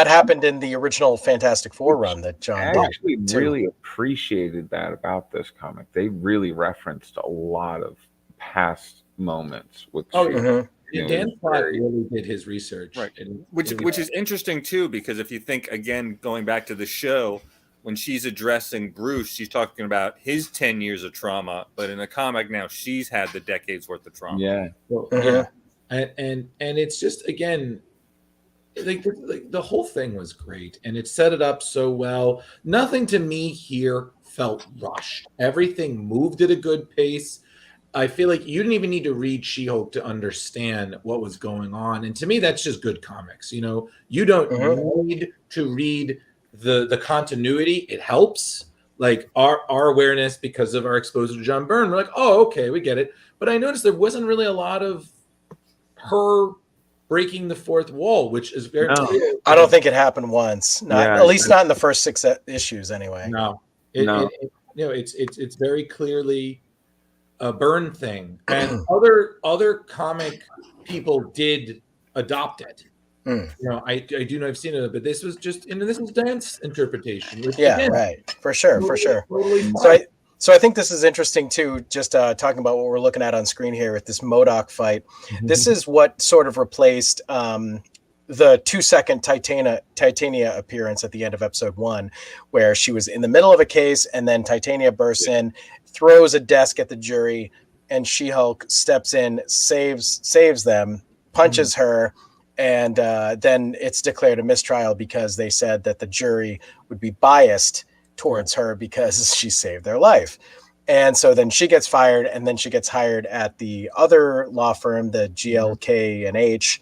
happened in the original Fantastic Four run that John I did. actually really appreciated that about this comic. They really referenced a lot of past moments with Mm-hmm. Dan Slott really did his research, right? Which is interesting too, because if you think again, going back to the show, when she's addressing Bruce, she's talking about his 10 years of trauma, but in the comic now, she's had the decades worth of trauma. Yeah, yeah, and it's just again, like the whole thing was great, and it set it up so well. Nothing to me here felt rushed. Everything moved at a good pace. I feel like you didn't even need to read She-Hulk to understand what was going on. And to me, that's just good comics. You don't need to read the continuity. It helps. Like our awareness because of our exposure to John Byrne. We're like, oh, okay, we get it. But I noticed there wasn't really a lot of her breaking the fourth wall, which is very clear. I don't think it happened once. At least not in the first 6 issues anyway. No. It's very clearly a Byrne thing, and other comic people did adopt it. I do know I've seen it, but this was just, this was Dan's interpretation. Which, right, for sure. Totally So I think this is interesting too. Just talking about what we're looking at on screen here with this MODOK fight. This is what sort of replaced the 2-second Titania appearance at the end of episode 1, where she was in the middle of a case and then Titania bursts in, throws a desk at the jury, and She-Hulk steps in, saves them, punches her, and then it's declared a mistrial because they said that the jury would be biased towards her because she saved their life. And so then she gets fired, and then she gets hired at the other law firm, the GLK&H,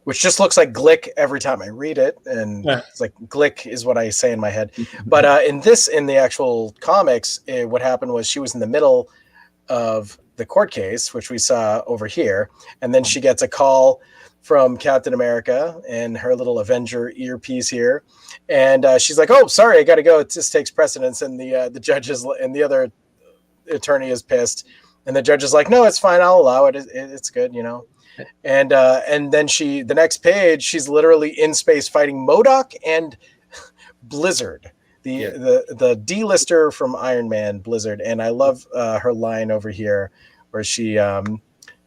which just looks like Glick every time I read it. And it's like Glick is what I say in my head. But in the actual comics, what happened was she was in the middle of the court case, which we saw over here. And then she gets a call from Captain America and her little Avenger earpiece here. And she's like, oh, sorry, I got to go. It just takes precedence. And the judges and the other attorney is pissed. And the judge is like, no, it's fine. I'll allow it. It's good, And then the next page, she's literally in space fighting MODOK and Blizzard, the D-lister from Iron Man, Blizzard. And I love her line over here where she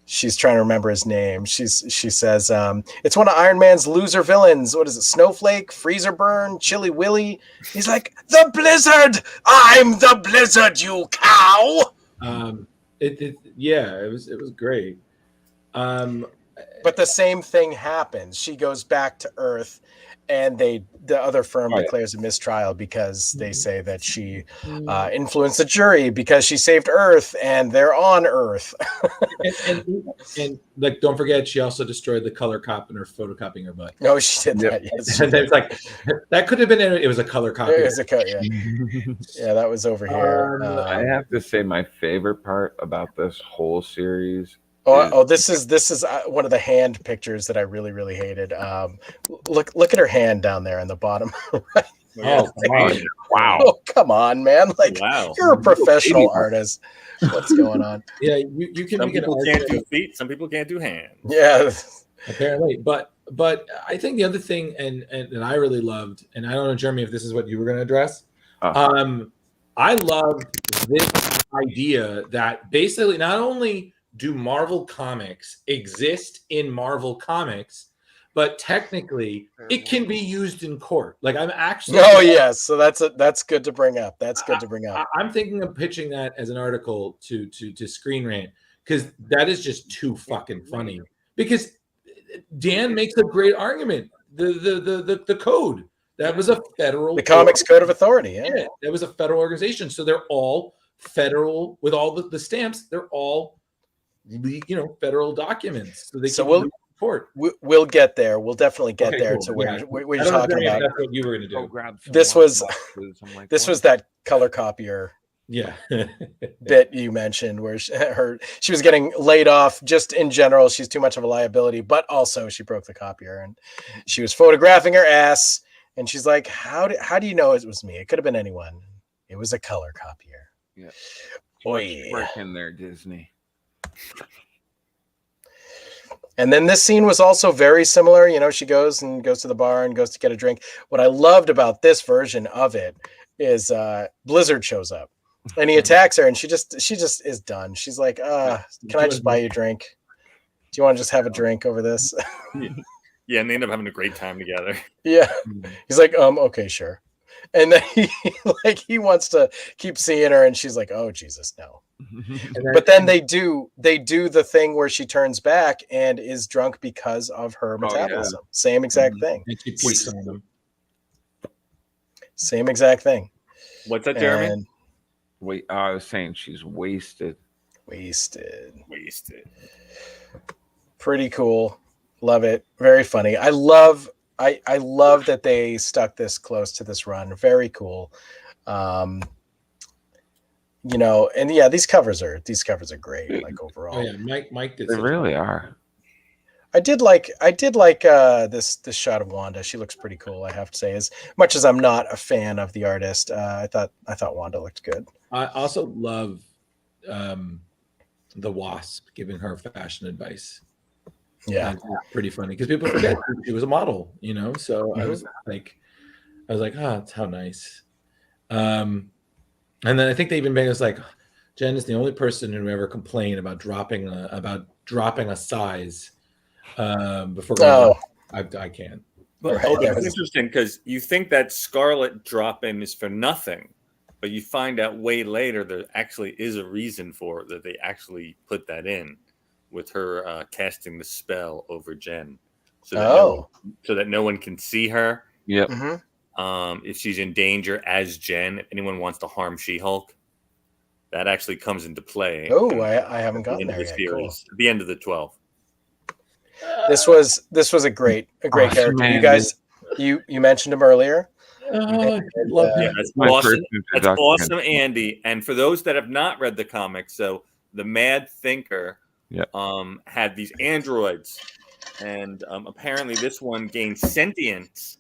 she's trying to remember his name. She says, it's one of Iron Man's loser villains. What is it? Snowflake, Freezer Burn, Chili Willy. He's like, the Blizzard. I'm the Blizzard, you cow. It was great. But the same thing happens. She goes back to Earth, and the other firm declares a mistrial because they say that she influenced the jury because she saved Earth, and they're on Earth. and like, don't forget, she also destroyed the color cop in her photocopying her butt. No, she did that. Yes, and it's like that could have been it was a color copy. It was yeah, that was over here. I have to say, my favorite part about this whole series. This is one of the hand pictures that I really, really hated. Look at her hand down there in the bottom. Right? Oh, wow! Oh, come on, man! Like, wow. You're a professional artist. What's going on? Yeah, you can. Some people can't do feet. Some people can't do hands. Yeah, apparently. But I think the other thing, and I really loved, and I don't know, Jeremy, if this is what you were going to address. I loved this idea that basically not only do Marvel Comics exist in Marvel Comics, but technically it can be used in court. Like, I'm actually. Oh yes, so that's good to bring up. That's good to bring up. I'm thinking of pitching that as an article to Screen Rant, because that is just too fucking funny. Because Dan makes a great argument. The code that was a federal. The Comics Code of Authority. Yeah, that was a federal organization. So they're all federal with all the stamps. They're all federal documents. So we'll report. We'll get there. We'll definitely get there to where you're talking about. That's what you were going to do. This was that color copier. Yeah. bit you mentioned where she was getting laid off just in general. She's too much of a liability, but also she broke the copier and she was photographing her ass. And she's like, how do you know it was me? It could have been anyone. It was a color copier. Yeah. Work in there, Disney. And then this scene was also very similar. She goes to the bar and goes to get a drink. What I loved about this version of it is Blizzard shows up and he attacks her and she just is done. She's like, can I just buy you a drink? Do you want to just have a drink over this? Yeah, and they end up having a great time together. Yeah. He's like, okay, sure. And then he wants to keep seeing her and she's like, oh Jesus, no. But then they do the thing where she turns back and is drunk because of her metabolism. Yeah. Same exact thing. Same exact thing. What's that, Jeremy? And wait, I was saying she's wasted. Wasted. Pretty cool. Love it. Very funny. I love that they stuck this close to this run. Very cool. And yeah, these covers are great. Like overall. Oh yeah, Mike did. They really are. I did like this shot of Wanda. She looks pretty cool, I have to say. As much as I'm not a fan of the artist, I thought Wanda looked good. I also love the Wasp giving her fashion advice. Yeah, pretty funny because people forget she was a model, So I was like, that's how nice. And then I think they even made us like, Jen is the only person who ever complained about dropping a size before going. I can't. That's interesting because you think that Scarlet drop-in is for nothing, but you find out way later there actually is a reason for it, that they actually put that in with her casting the spell over Jen, so that no one can see her. Yep. Mm-hmm. If she's in danger as Jen, if anyone wants to harm She-Hulk, that actually comes into play. Oh, I haven't gotten there yet. Cool. At the end of the 12. This was a great character. Man, you guys, you mentioned him earlier. I love yeah, that's awesome. That's awesome, Andy. And for those that have not read the comics, so the Mad Thinker had these androids, and apparently this one gained sentience,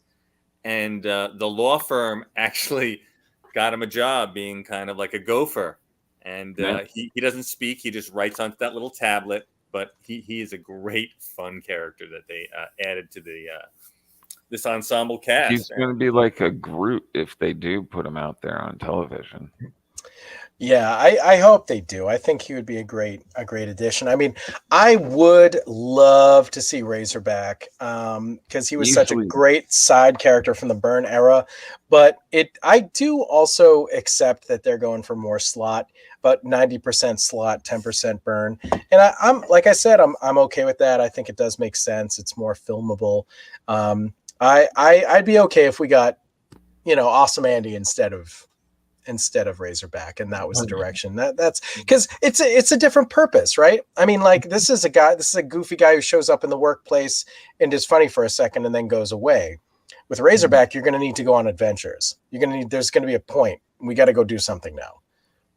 and the law firm actually got him a job being kind of like a gopher, and he doesn't speak, he just writes onto that little tablet, but he is a great fun character that they added to the this ensemble cast. He's going to be like a Groot if they do put him out there on television. Yeah, I hope they do. I think he would be a great addition. I mean, I would love to see Razorback because he was such a Easily. great side character from the Burn era. But I do also accept that they're going for more Slott, but 90% Slott, 10% Burn. And I'm like I said, I'm okay with that. I think it does make sense. It's more filmable. I'd be okay if we got Awesome Andy instead of Razorback, and that was the direction. That's because it's a different purpose, right? I mean, like this is a goofy guy who shows up in the workplace and is funny for a second and then goes away. With Razorback, you're going to need to go on adventures. There's going to be a point. We got to go do something now.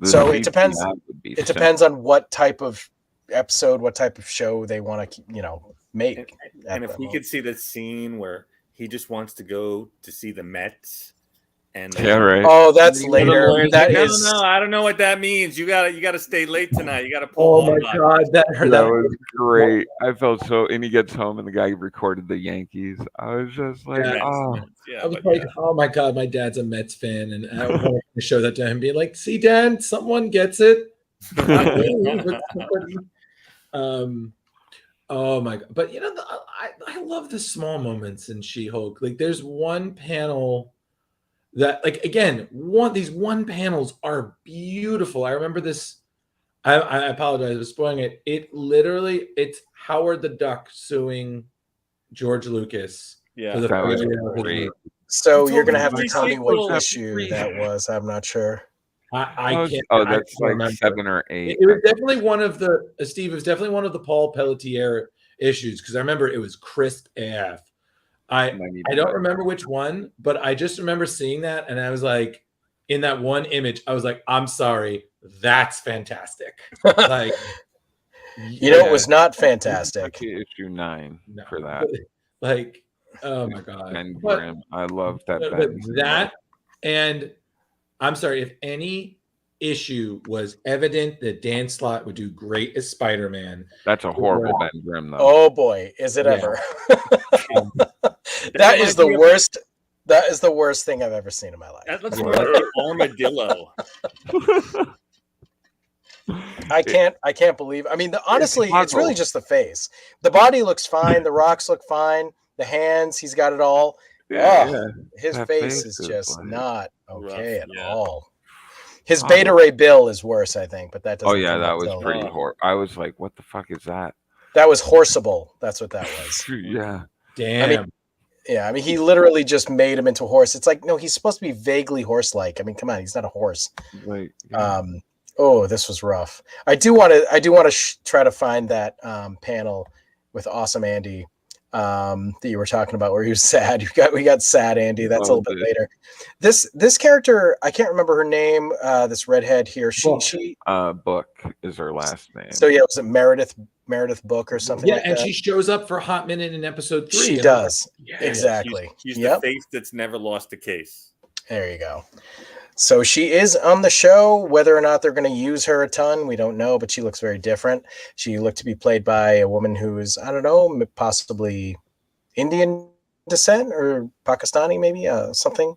So it depends. It depends on what type of episode, what type of show they want to, make. And if we could see the scene where he just wants to go to see the Mets. And right. Oh, that's later. That is. No, I don't know what that means. You gotta stay late tonight. You gotta Oh pull. my God, that was great. I felt so. And he gets home, and the guy recorded the Yankees. I was just like, Yeah. oh, Yeah, I was like, oh my God, my dad's a Mets fan, and I want to show that to him, being like, see, Dad, someone gets it. Not me, but somebody. Oh my God, but I love the small moments in She-Hulk. Like, there's one panel that, like, again, these one panels are beautiful. I remember this. I apologize for spoiling it. It's Howard the Duck suing George Lucas. Yeah, for the that was failure of his great. work. So He you're told gonna have me to tell me what sequel. issue that was. I'm not sure. I can't. Oh, I that's can't like remember. 7 or 8. It was definitely one of the Steve. It was definitely one of the Paul Pelletier issues because I remember it was crisp AF. I don't remember which one, but I just remember seeing that, and I was like, in that one image, I was like, I'm sorry, that's fantastic. Like, it was not fantastic. Issue 9 for that. Like, oh my God, Ben but, Grimm. I love that. but that, and I'm sorry, if any issue was evident that Dan Slott would do great as Spider-Man. That's a horrible Ben Grimm, though. Oh boy, is it ever? That is the worst. That is the worst thing I've ever seen in my life. That looks more like an armadillo. I can't believe. I mean, honestly, it's really just the face. The body looks fine. The rocks look fine. The hands, he's got it all. His face is just not okay at all. His Beta Ray Bill is worse, I think, but that doesn't. Oh yeah, that was pretty horrible. I was like, "What the fuck is that?" That was horseable. That's what that was. Yeah. Damn. I mean, he literally just made him into a horse. It's like, no, he's supposed to be vaguely horse-like. I mean, come on, he's not a horse. Like, oh, this was rough. I do want to try to find that panel with Awesome Andy that you were talking about where he was sad. We got sad Andy. That's a little bit later. This character, I can't remember her name. This redhead here. She Book is her last name. So yeah, was it Meredith Book or something? Yeah, like and that? she shows up for a hot minute in episode 3. She does. Yeah, exactly. She's the face that's never lost a case. There you go. So she is on the show. Whether or not they're going to use her a ton, we don't know, but she looks very different. She looked to be played by a woman who is, I don't know, possibly Indian descent or Pakistani, maybe, something.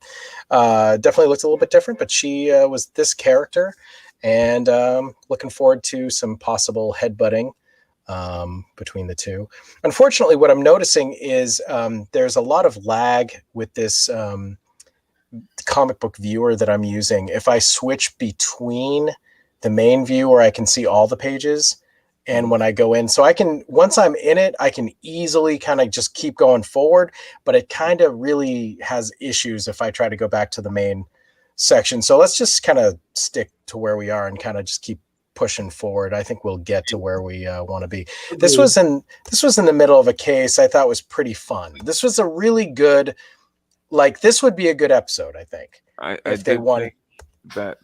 Definitely looked a little bit different, but she was this character, and looking forward to some possible headbutting between the two. Unfortunately, what I'm noticing is there's a lot of lag with this comic book viewer that I'm using. If I switch between the main view where I can see all the pages and when I go in, so I can, once I'm in it, I can easily kind of just keep going forward, but it kind of really has issues if I try to go back to the main section. So let's just kind of stick to where we are and kind of just keep pushing forward. I think we'll get to where we want to be. This was in the middle of a case I thought was pretty fun. This was a really good, like, this would be a good episode, I think. If they wanted that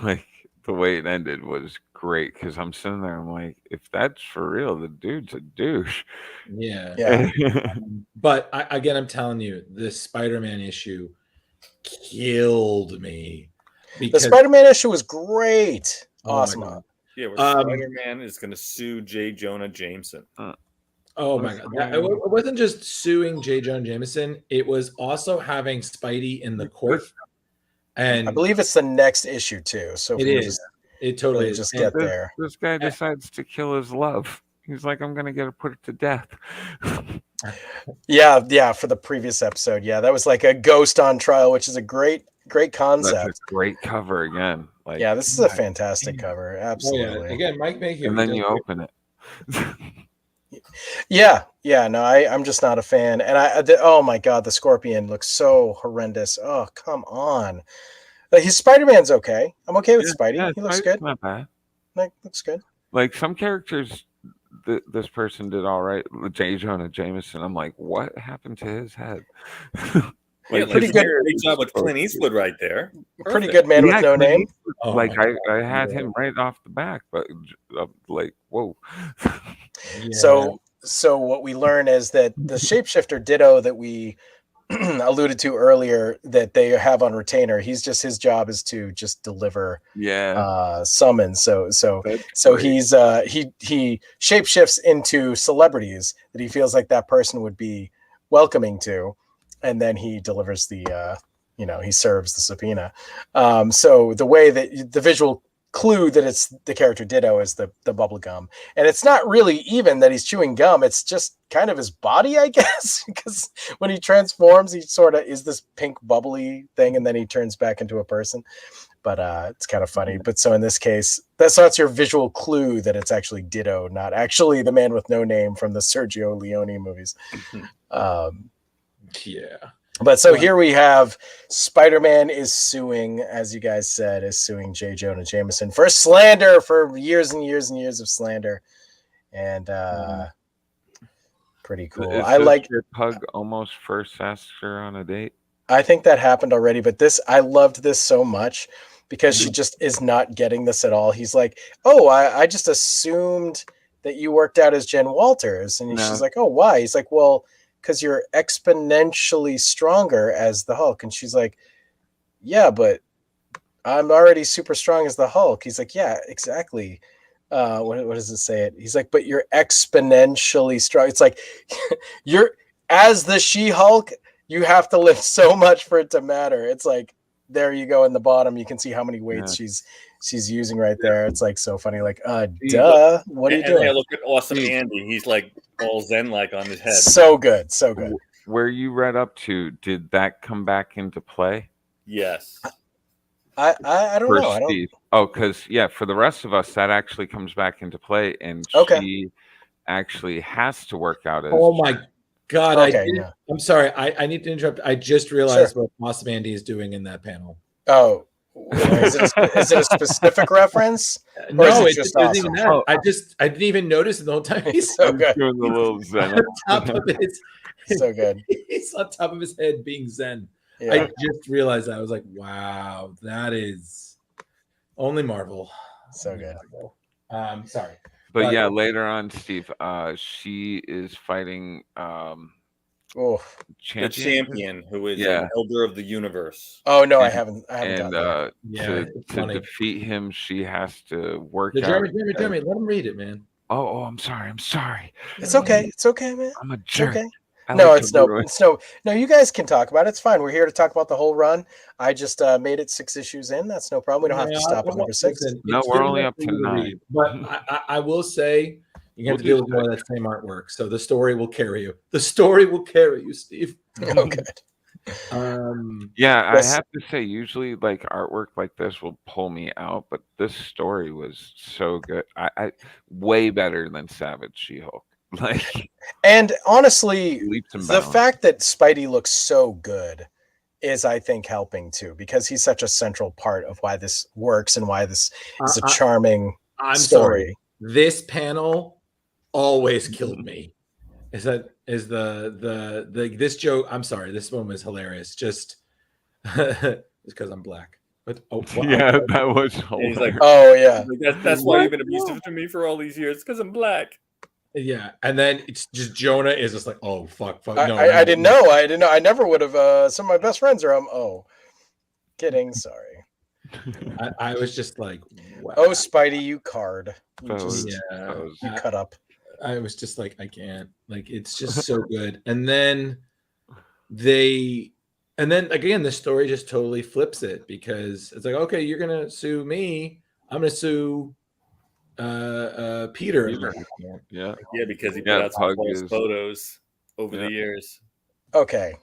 like the way it ended was great, because I'm sitting there, I'm like, if that's for real, the dude's a douche. Yeah. But I'm telling you, this Spider-Man issue killed me. The Spider-Man issue was great. Awesome. Yeah, where Spider-Man is going to sue J. Jonah Jameson. Oh my God. It wasn't just suing J. Jonah Jameson. It was also having Spidey in the court And I believe it's the next issue too. So if it we is. just It totally really is. just And get there. This guy decides to kill his love. He's like, I'm gonna get to put it to death. Yeah, for the previous episode. Yeah, that was like a ghost on trial, which is a great That's a concept. great cover again. Like, Yeah, this is a fantastic cover. oh yeah, Absolutely. again, Mike Mayhew. and then you open it. Yeah. No, I'm just not a fan. And oh my god, the Scorpion looks so horrendous. Oh, come on. His Spider-Man's okay. I'm okay with Spidey. Yeah, He looks Spidey's good. not bad. Like, looks good. Like some characters, this person did all right. J. Jonah Jameson. I'm like, what happened to his head? Like, pretty good. Great job with Clint Eastwood right there. Pretty Perfect. good man with no Clint name. Eastwood, Oh like my I had him right off the back, but like, whoa. Yeah. So what we learn is that the shapeshifter Ditto that we alluded to earlier that they have on retainer, his job is to just deliver summons. So he's he shapeshifts into celebrities that he feels like that person would be welcoming to, and then he delivers the he serves the subpoena. So the way that the visual clue that it's the character Ditto is the bubble gum, and it's not really even that he's chewing gum, it's just kind of his body, I guess, because when he transforms he sort of is this pink bubbly thing and then he turns back into a person. But it's kind of funny. But so in this case, that's your visual clue that it's actually Ditto, not actually the man with no name from the Sergio Leone movies. Yeah. But so here we have Spider-Man is suing, as you guys said, J. Jonah Jameson for slander, for years and years and years of slander. And pretty cool. I like your pug almost first asked her on a date. I think that happened already, but I loved this so much because she just is not getting this at all. He's like, oh, I just assumed that you worked out as Jen Walters. And she's like, oh, why? He's like, well, because you're exponentially stronger as the Hulk. And she's like, yeah, but I'm already super strong as the Hulk. He's like, yeah, exactly. What does it say? He's like, but you're exponentially strong. It's like, you're as the She-Hulk, you have to lift so much for it to matter. It's like, there you go in the bottom. You can see how many weights she's using right there. It's like so funny. Like, duh. What are you doing? Yeah, look at awesome Andy. He's like all zen-like on his head. So good, so good. Where you read up to, did that come back into play? Yes. I don't know. I don't. Steve. Oh, because for the rest of us, that actually comes back into play, and she actually has to work out. Oh my God! Okay, I'm sorry. I need to interrupt. I just realized what Awesome Andy is doing in that panel. Oh, is it a specific reference? No, it just awesome? Even that. I didn't even notice it the whole time. He's so good. Doing the little zen on top of his. So good. He's on top of his head being zen. Yeah. I just realized that. I was like, wow, that is only Marvel. So good. Sorry. But later on, Steve, she is fighting the champion who is an elder of the universe. Oh no, I haven't. And to defeat him, she has to work. Jeremy, let him read it, man. Oh, I'm sorry. It's okay. It's okay, man. I'm a jerk. Okay. No. You guys can talk about it. It's fine. We're here to talk about the whole run. I just made it 6 issues in. That's no problem. We don't have to stop at number 6. No, we're only up to 9. But I will say you have to deal with more of that same artwork. So the story will carry you. The story will carry you, Steve. Oh, good. I have to say, usually like artwork like this will pull me out, but this story was so good. I way better than Savage She-Hulk. Like, and honestly, the fact that Spidey looks so good is, I think, helping too, because he's such a central part of why this works and why this is a charming story. Sorry. This panel always killed me. This joke? I'm sorry. This one was hilarious. Just it's because I'm black. But that was hilarious. He's like, oh yeah, that's why you've been abusive to me for all these years, because I'm black. Yeah, and then it's just Jonah is just like, oh fuck. No, I didn't know. I never would have. Some of my best friends are. Kidding. Sorry. I was just like, wow. Oh, Spidey, you card. You cut up. I was just like, I can't. Like, it's just so good. And then they And then again, the story just totally flips it because it's like, okay, you're gonna sue me. I'm gonna sue Peter. Yeah. Yeah, because he put Yeah, out some Pug false is- photos over Yeah. the years. Okay,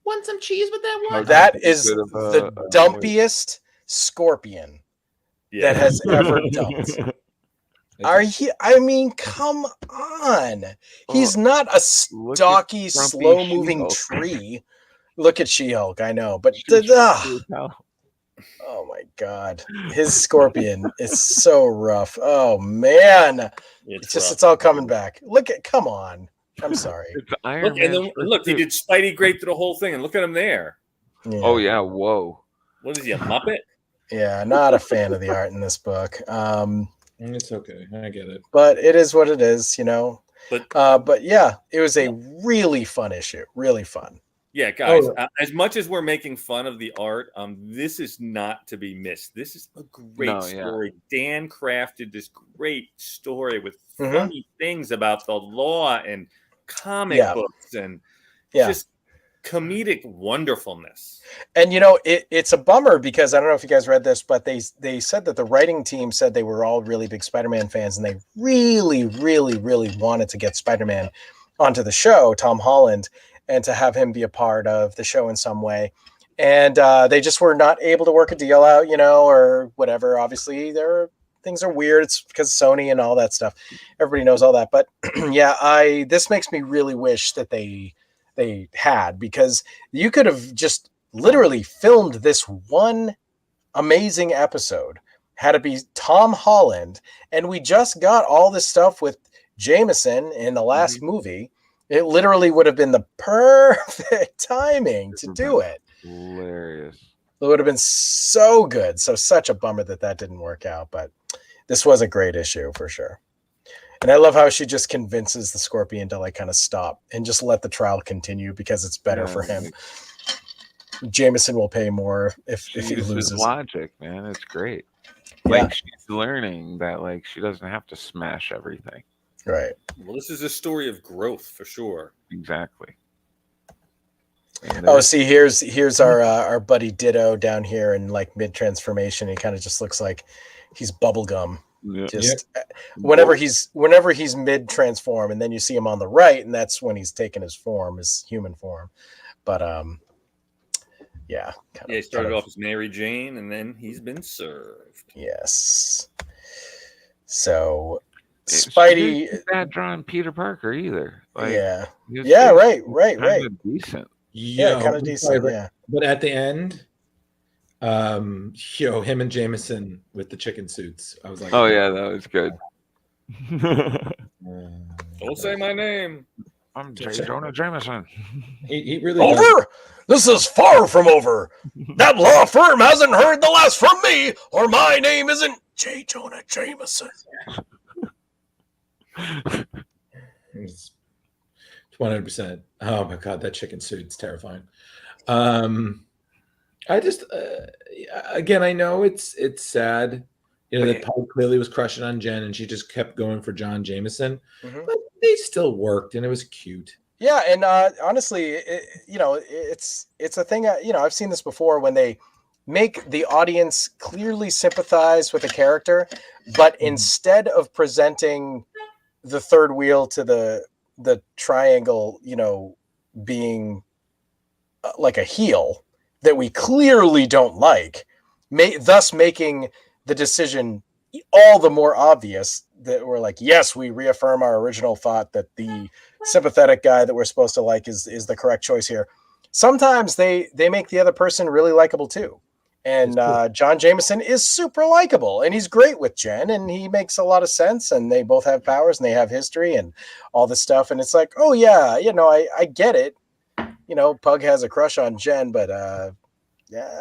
Want some cheese with that one? Pug that is is a bit of the a- dumpiest scorpion Yeah. that has ever dumped. Are you? I mean, come on. He's not a Look at stocky, grumpy slow-moving She-Hulk. tree. Look at She-Hulk. I know, but oh my god, his scorpion is so rough. Oh man, it's all coming back. Come on. I'm sorry. It's Iron Look, and Man. then look, he did Spidey great through the whole thing, and look at him there. Yeah. Oh yeah, whoa. What is he, a Muppet? Yeah, not a fan of the art in this book. It's okay. I get it. But it is what it is, you know. But yeah, it was a really fun issue. Really fun. Yeah, guys, as much as we're making fun of the art, this is not to be missed. This is a great story. Dan crafted this great story with funny things about the law and comic books and just comedic wonderfulness. And you know, it's a bummer because I don't know if you guys read this, but they said that the writing team said they were all really big Spider-Man fans, and they really, really, really wanted to get Spider-Man onto the show, Tom Holland, and to have him be a part of the show in some way. And they just were not able to work a deal out, you know, or whatever. Obviously, things are weird. It's because Sony and all that stuff. Everybody knows all that. But yeah, this makes me really wish that they had, because you could have just literally filmed this one amazing episode, had it be Tom Holland, and we just got all this stuff with Jameson in the last movie. It literally would have been the perfect timing to do it. Hilarious. It would have been so good. So such a bummer that didn't work out, but this was a great issue for sure. And I love how she just convinces the Scorpion to like kind of stop and just let the trial continue because it's better for him. Jameson will pay more if he loses. Logic, man. It's great. Yeah. Like she's learning that like she doesn't have to smash everything. Right. Well, this is a story of growth for sure. Exactly. Oh, see, here's our buddy Ditto down here in like mid transformation. He kind of just looks like he's bubblegum. Yeah. Just whenever he's mid transform, and then you see him on the right, and that's when he's taken his form, his human form. But yeah. He started off as Mary Jane, and then he's been served. Yes. So Spidey bad drawing Peter Parker either. Like, right. Decent. Yeah, kind of decent. Yeah. But at the end, him and Jameson with the chicken suits. I was like, oh yeah, that was good. Don't say my name. I'm J. Jonah Jameson. He really over. does. This is far from over. That law firm hasn't heard the last from me, or my name isn't J. Jonah Jameson. It's 100%. Oh my god, that chicken suit's terrifying. I just again, I know it's sad, you know, that Paul clearly was crushing on Jen, and she just kept going for John Jameson, but they still worked, and it was cute. Yeah, and honestly, it's a thing. I've seen this before when they make the audience clearly sympathize with a character, but instead of presenting the third wheel to the triangle, being like a heel that we clearly don't like, thus making the decision all the more obvious that we're like, yes, we reaffirm our original thought that the sympathetic guy that we're supposed to like is the correct choice here. Sometimes they make the other person really likable too. And John Jameson is super likable, and he's great with Jen, and he makes a lot of sense, and they both have powers, and they have history and all this stuff. And it's like, oh yeah, I get it. Pug has a crush on Jen, but I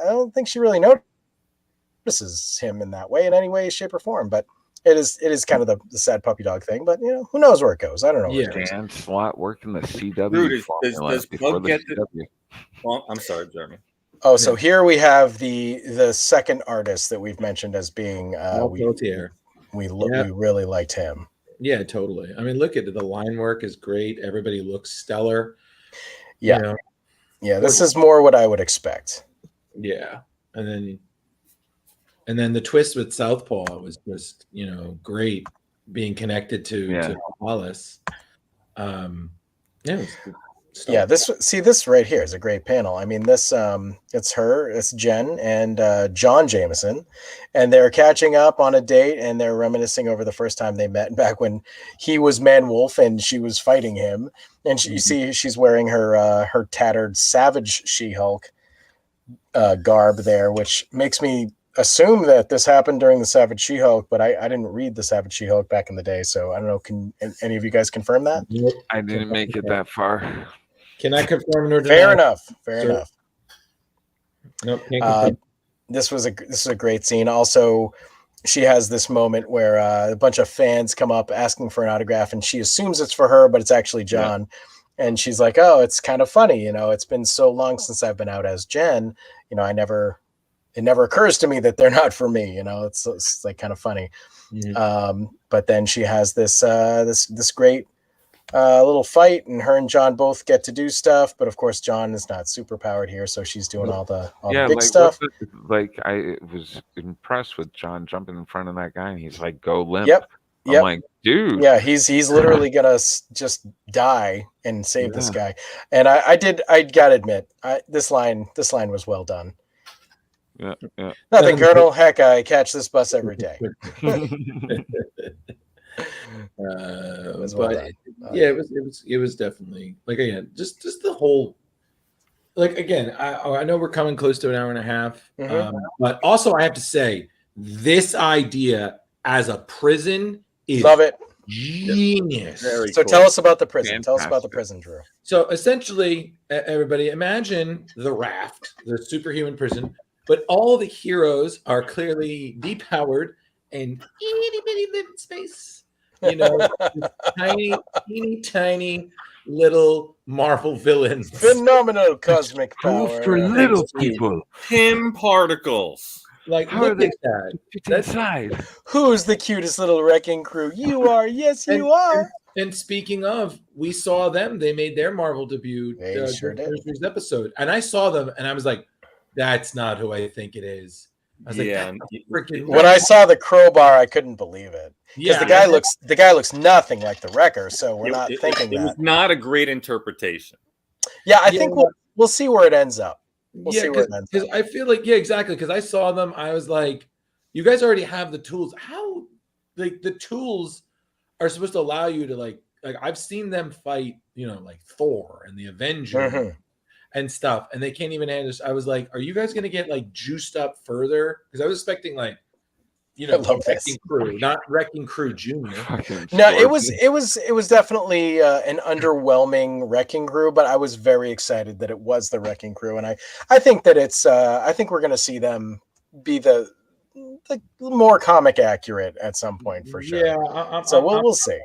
don't think she really notices him in that way in any way, shape, or form. But it is kind of the sad puppy dog thing. But who knows where it goes? I don't know. Yeah, Dan Slott working the CW. Dude, does Pug get the... Well, I'm sorry, Jeremy. Oh, so here we have the second artist that we've mentioned as being we really liked him. Yeah, totally. I mean, look at it. The line work is great. Everybody looks stellar. Yeah. Yeah, this is more what I would expect. Yeah, and then the twist with Southpaw was just great, being connected to Hollis. Yeah, it was good stuff. Yeah, this right here is a great panel. I mean, it's Jen and John Jameson, and they're catching up on a date, and they're reminiscing over the first time they met back when he was Man Wolf and she was fighting him. And you see she's wearing her tattered Savage She-Hulk garb there, which makes me assume that this happened during the Savage She-Hulk, but I didn't read the Savage She-Hulk back in the day, so I don't know. Can any of you guys confirm that? I didn't make it that far. Can I confirm nor deny? Fair enough. Nope, can't confirm. This is a great scene. Also, she has this moment where a bunch of fans come up asking for an autograph, and she assumes it's for her, but it's actually John. Yeah. And she's like, "Oh, it's kind of funny. It's been so long since I've been out as Jen. It never occurs to me that they're not for me. It's like kind of funny." Mm-hmm. But then she has this great little fight, and her and John both get to do stuff. But of course, John is not super powered here, so she's doing all the big stuff. I was impressed with John jumping in front of that guy, and he's like, "Go limp." Yep. I'm like, dude. Yeah, he's literally gonna just die and save this guy. And I gotta admit, this line was well done. Yeah. Nothing, Colonel. Heck, I catch this bus every day. It was definitely, like, again, just the whole, like, again, I know we're coming close to an hour and a half, but also I have to say, this idea as a prison is love it. Genius. Very cool. Tell us about the prison. Fantastic. Tell us about the prison, Drew. So essentially, everybody imagine the Raft, the superhuman prison, but all the heroes are clearly depowered and itty bitty live in space. Tiny little Marvel villains. Phenomenal cosmic power for little people. Pim particles. Like, how look at that. That's inside. Who's the cutest little wrecking crew? You are. Yes, you are. And speaking of, we saw them. They made their Marvel debut during this episode. And I saw them, and I was like, that's not who I think it is. I was like, when I saw the crowbar, I couldn't believe it. Because the guy looks nothing like the Wrecker, so we're not thinking that. It was not a great interpretation. Yeah, I think we'll see where it ends up. Because I feel like, exactly. Because I saw them, I was like, you guys already have the tools. How, like, the tools are supposed to allow you to like I've seen them fight, like Thor and the Avenger and stuff, and they can't even handle this. I was like, are you guys gonna get like juiced up further? Because I was expecting like, Wrecking Crew, not Wrecking Crew Junior. No, it was definitely an underwhelming Wrecking Crew, but I was very excited that it was the Wrecking Crew, and I think that it's I think we're gonna see them be the more comic accurate at some point for sure. Yeah, we'll see.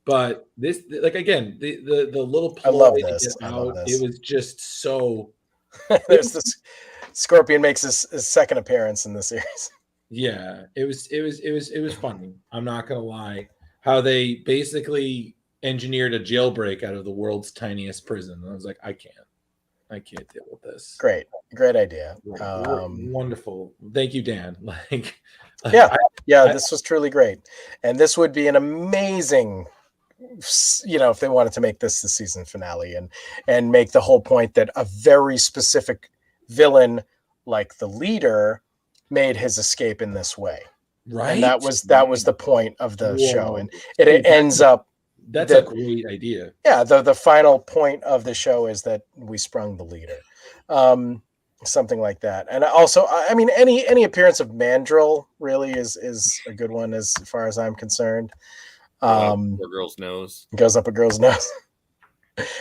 But this, like, again, the little ploy, I love this. It was just so. There's this Scorpion makes his second appearance in the series. Yeah, it was funny. I'm not gonna lie. How they basically engineered a jailbreak out of the world's tiniest prison. And I was like, I can't deal with this. Great idea. Wonderful. Thank you, Dan. This was truly great, and this would be an amazing. If they wanted to make this the season finale and make the whole point that a very specific villain like the leader made his escape in this way, right? And that was the point of the show, and it ends up. That's a great idea. Yeah, the final point of the show is that we sprung the leader, something like that. And also, I mean, any appearance of Mandrill really is a good one as far as I'm concerned. A girl's nose goes up a girl's nose.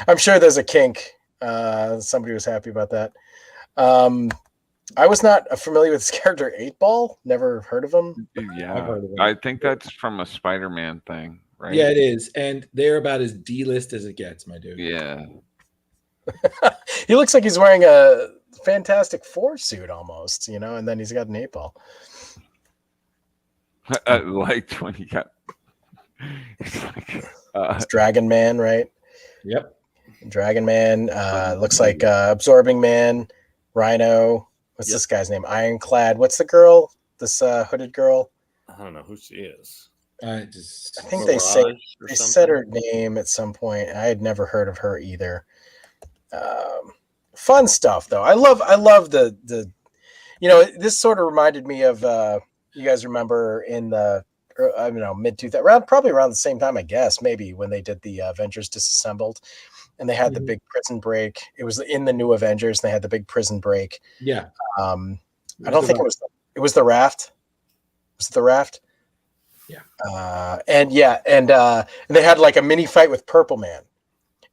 I'm sure there's a kink. Somebody was happy about that. I was not familiar with this character 8-Ball. Never heard of him. Yeah, I've heard of him. I think that's from a Spider-Man thing, right? Yeah, it is, and they're about as D-list as it gets, my dude. Yeah. He looks like he's wearing a Fantastic Four suit almost, and then he's got an 8-Ball. I liked when he got. It's Dragon Man, right? Yep. Dragon Man. Looks like Absorbing Man, Rhino. What's this guy's name? Ironclad. What's the girl? This hooded girl. I don't know who she is. I think they said her name at some point. I had never heard of her either. Fun stuff though. I love the this sort of reminded me of you guys remember in the mid 2000s, probably around the same time, I guess, maybe when they did the Avengers Disassembled and they had the big prison break. It was in the new Avengers. They had the big prison break. Yeah. I don't think it was the Raft. Was it the Raft? Yeah. And they had like a mini fight with Purple Man.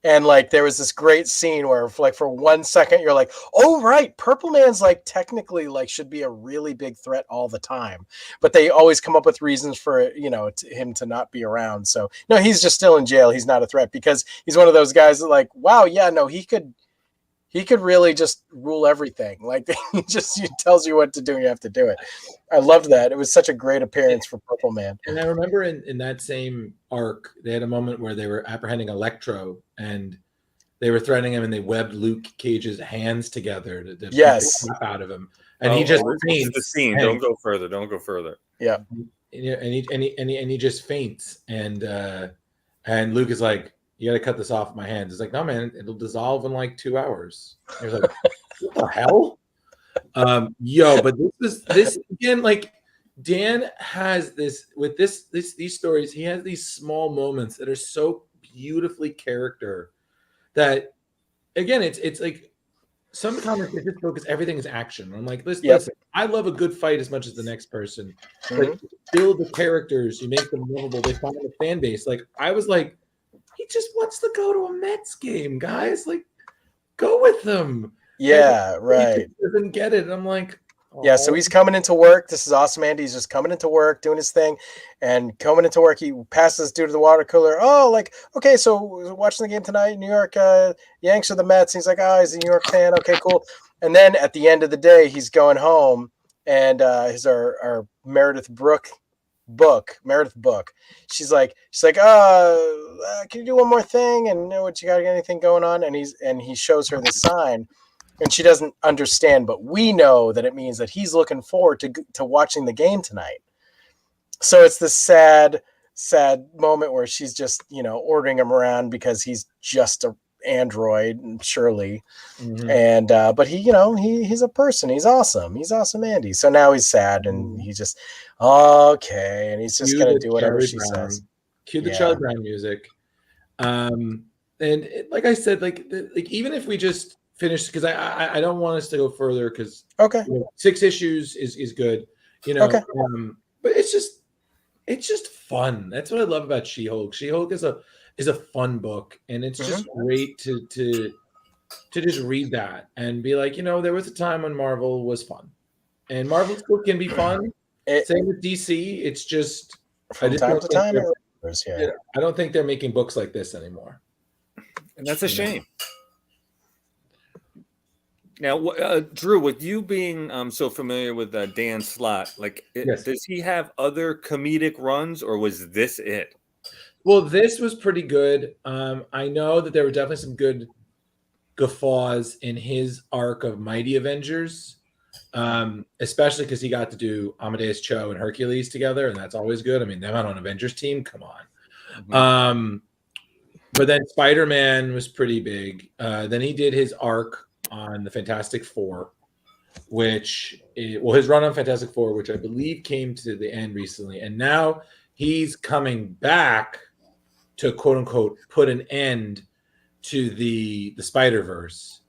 And like there was this great scene where like for 1 second you're like, oh right, Purple Man's like technically like should be a really big threat all the time, but they always come up with reasons for him to not be around. So no, he's just still in jail. He's not a threat because he's one of those guys that like, wow, yeah, no, he could really just rule everything. Like he tells you what to do and you have to do it. I loved that. It was such a great appearance for Purple Man. And I remember in that same arc, they had a moment where they were apprehending Electro and they were threatening him and they webbed Luke Cage's hands together to beat the crap out of him. And he just faints. The scene. Don't go further. Yeah. And he just faints. And Luke is like, you got to cut this off my hands. It's like, no, man, it'll dissolve in like 2 hours. I was like, what the hell? But this again, like Dan has this with these stories. He has these small moments that are so beautifully character that, again, it's like some comics they just focus everything is action. I'm like, listen, I love a good fight as much as the next person, but build the characters, you make them lovable. They find a fan base. Like I was like, he just wants to go to a Mets game, guys. Like, go with them. Yeah, right. He doesn't get it. I'm like, yeah. So he's coming into work. This is awesome, Andy. He's just coming into work, doing his thing, and coming into work, he passes due to the water cooler. Oh, like, okay, so watching the game tonight, New York Yanks or the Mets. He's like, oh, he's a New York fan. Okay, cool. And then at the end of the day, he's going home, and our Meredith book. She's like, can you do one more thing? And what you got anything going on? And he shows her the sign, and she doesn't understand, but we know that it means that he's looking forward to watching the game tonight. So it's this sad moment where she's just ordering him around because he's just a android, surely. And but he's a person. He's awesome Andy. So now he's sad and he just okay, and he's just gonna do whatever she says. Cue the Charlie Brown music. And like I said, like even if we just finish, because I don't want us to go further, because 6 issues is good, but it's just fun. That's what I love about She-Hulk. She-Hulk is a fun book, and it's just great to just read that and be like, there was a time when Marvel was fun, and Marvel still can be fun. Same with DC. It's just from time to time. I don't think they're making books like this anymore, and that's a shame. Now, Drew, with you being so familiar with Dan Slott, does he have other comedic runs, or was this it? Well, this was pretty good. I know that there were definitely some good guffaws in his arc of Mighty Avengers, especially because he got to do Amadeus Cho and Hercules together, and that's always good. I mean, them out on Avengers team, come on. But then Spider-Man was pretty big. Then he did his arc on the Fantastic Four, his run on Fantastic Four, which I believe came to the end recently, and now he's coming back to quote unquote put an end to the Spider-Verse.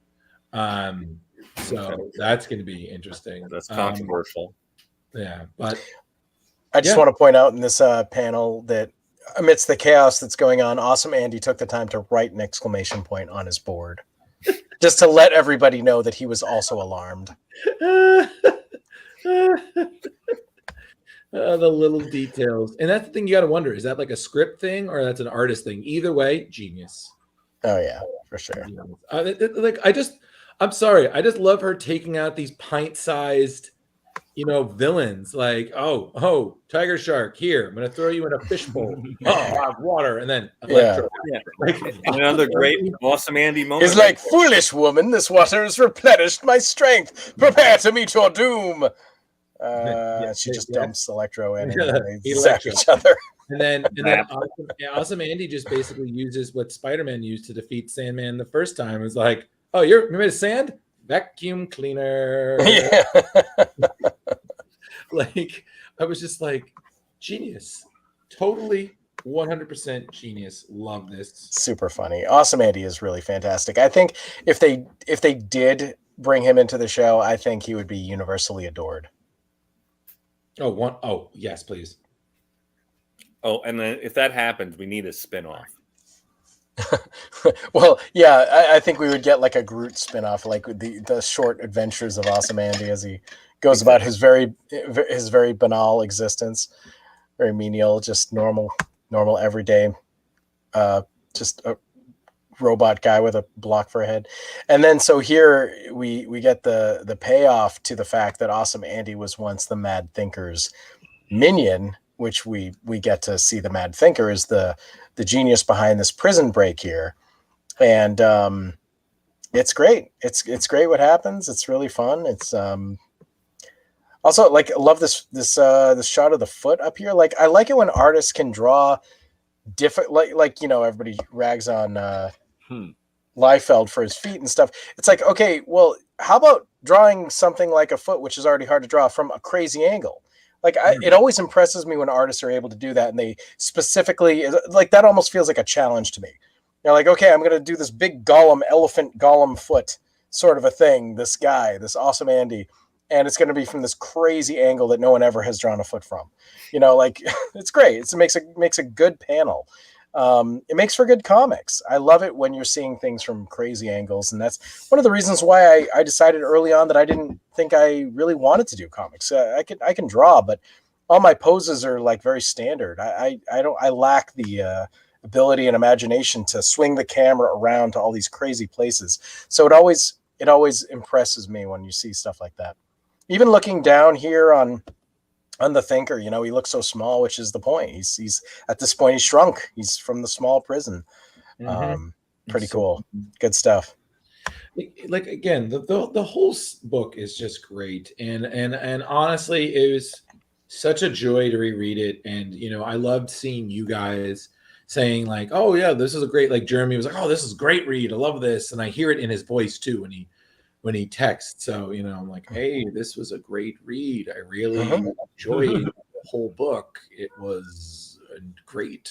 So that's going to be interesting. That's controversial. But I just want to point out in this panel that amidst the chaos that's going on, Awesome Andy took the time to write an exclamation point on his board, just to let everybody know that he was also alarmed. The little details, and that's the thing you got to wonder: is that like a script thing or that's an artist thing? Either way, genius. Oh yeah, for sure. I'm sorry, I just love her taking out these pint-sized villains like, oh, tiger shark, here, I'm gonna throw you in a fishbowl. Oh, I have water, and then Electro. Yeah. Like, And another great awesome Andy moment. He's like, foolish woman, this water has replenished my strength. Prepare to meet your doom. She just dumps Electro in, and they zap each other. And then awesome Andy just basically uses what Spider-Man used to defeat Sandman the first time. It was like, oh, you're made of sand? Vacuum cleaner. Yeah. Like, I was just like, genius. Totally 100% genius. Love this. Super funny. Awesome Andy is really fantastic. I think if they did bring him into the show, I think he would be universally adored. Oh, yes, please. Oh, and then if that happens, we need a spinoff. Well, yeah, I think we would get like a Groot spinoff, like the short adventures of Awesome Andy as he goes about his very banal existence, very menial, just normal everyday, just a robot guy with a block for a head. And then so here we get the payoff to the fact that Awesome Andy was once the Mad Thinker's minion, which we get to see the Mad Thinker is the genius behind this prison break here. And it's great. It's great what happens. It's really fun. It's also, like, I love this shot of the foot up here. Like, I like it when artists can draw different, like everybody rags on Liefeld for his feet and stuff. It's like, okay, well, how about drawing something like a foot, which is already hard to draw, from a crazy angle? Like, it always impresses me when artists are able to do that, and they specifically, like, that almost feels like a challenge to me. They're like, okay, I'm going to do this big elephant golem foot sort of a thing, this guy, this Awesome Andy, and it's going to be from this crazy angle that no one ever has drawn a foot from. Like, it's great. It makes a good panel. It makes for good comics. I love it when you're seeing things from crazy angles, and that's one of the reasons why I decided early on that I didn't think I really wanted to do comics. I can draw, but all my poses are like very standard. I lack the ability and imagination to swing the camera around to all these crazy places. So it always impresses me when you see stuff like that. Even looking down here on the Thinker, he looks so small, which is the point. He's at this point, he's shrunk. He's from the small prison. Pretty cool. Good stuff. Like, again, the whole book is just great, and honestly, it was such a joy to reread it. And I loved seeing you guys saying like, oh yeah, this is a great, like Jeremy was like, oh, this is a great read, I love this, and I hear it in his voice too when he texts. So I'm like, hey, this was a great read. I really enjoyed the whole book. It was great.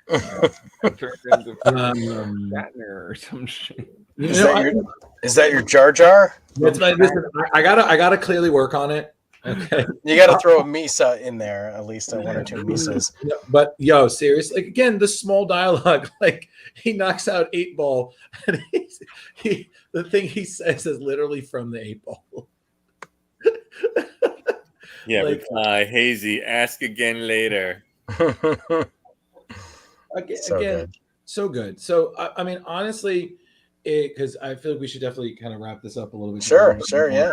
Turned into Shatner or some shit. Is that your Jar Jar? Listen, I gotta clearly work on it. Okay, you gotta throw a Misa in there, at least one or two Misas. But seriously, like, again, the small dialogue, like he knocks out 8-Ball, and the thing he says is literally from the 8-Ball. Yeah, like, reply, Hazy, ask again later. So good. So I mean, honestly, because I feel like we should definitely kind of wrap this up a little bit. Sure, yeah.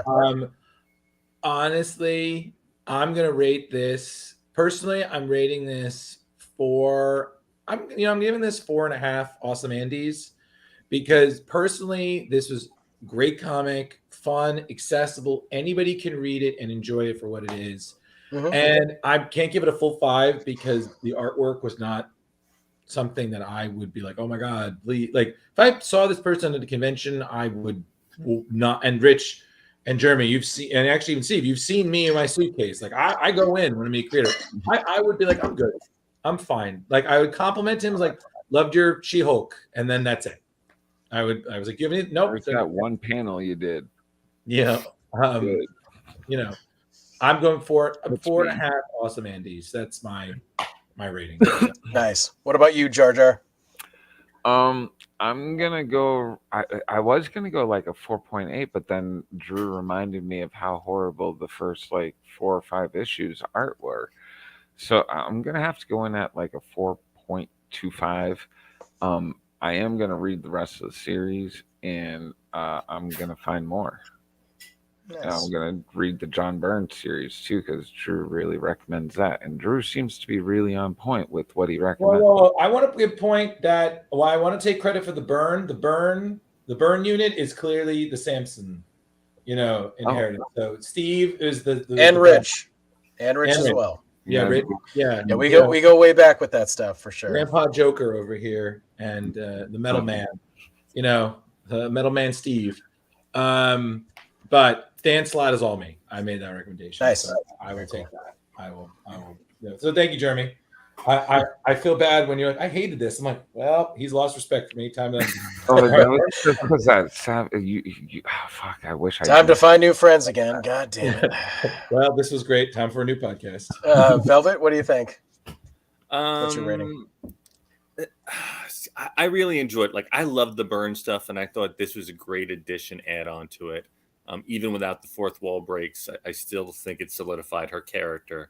Honestly, I'm gonna rate this personally. I'm rating this I'm giving this 4.5 Awesome Andys, because personally, this was great comic, fun, accessible. Anybody can read it and enjoy it for what it is. And I can't give it a full 5 because the artwork was not something that I would be like, oh my god, please. Like, if I saw this person at the convention, I would not. And Rich and Jeremy, you've seen, and actually even Steve, you've seen me in my suitcase. Like, I go in when I'm a creator. I would be like, I'm good, I'm fine. Like, I would compliment him, like, loved your She-Hulk, and then that's it. I was like, you have any? Nope. That one panel you did. I'm going for 4.5 Awesome Andys. That's my rating. Nice. What about you, Jar Jar? I'm gonna go. I was gonna go like a 4.8, but then Drew reminded me of how horrible the first like 4 or 5 issues art were. So I'm gonna have to go in at like a 4.25. I am gonna read the rest of the series, and I'm gonna find more. Nice. I'm going to read the John Byrne series too because Drew really recommends that. And Drew seems to be really on point with what he recommends. Well, I want to point that I want to take credit for the Byrne. The Byrne unit is clearly the Samson, inheritance. So Steve is the and the Rich. And Rich as well. Yeah, Rich. Yeah, we go way back with that stuff for sure. Grandpa Joker over here and the Metal Man, the Metal Man Steve. But Dan Slott is all me. I made that recommendation. Nice. So I will take that. I will. So thank you, Jeremy. I feel bad when you're like, I hated this. I'm like, well, he's lost respect for me. Time to. Fuck! I wish I. Time to find new friends again. God damn it. Well, this was great. Time for a new podcast. Velvet, what do you think? What's your rating? I really enjoyed. I loved the Byrne stuff, and I thought this was a great addition, add on to it. Even without the fourth wall breaks, I still think it solidified her character.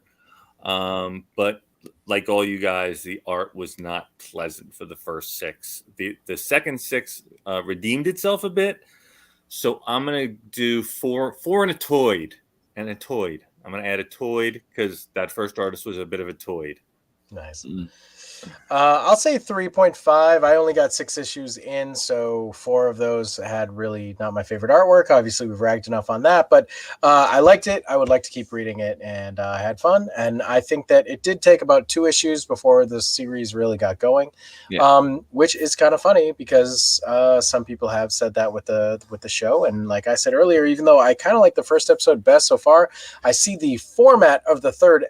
But like all you guys, the art was not pleasant for the first 6. The second 6 redeemed itself a bit. So I'm gonna do 4 and a toid. I'm gonna add a toid because that first artist was a bit of a toid. Nice. I'll say 3.5. I only got 6 issues in, so 4 of those had really not my favorite artwork. Obviously, we've ragged enough on that, but I liked it. I would like to keep reading it, and I had fun. And I think that it did take about 2 issues before the series really got going, which is kind of funny because some people have said that with the show. And like I said earlier, even though I kind of like the first episode best so far, I see the format of the third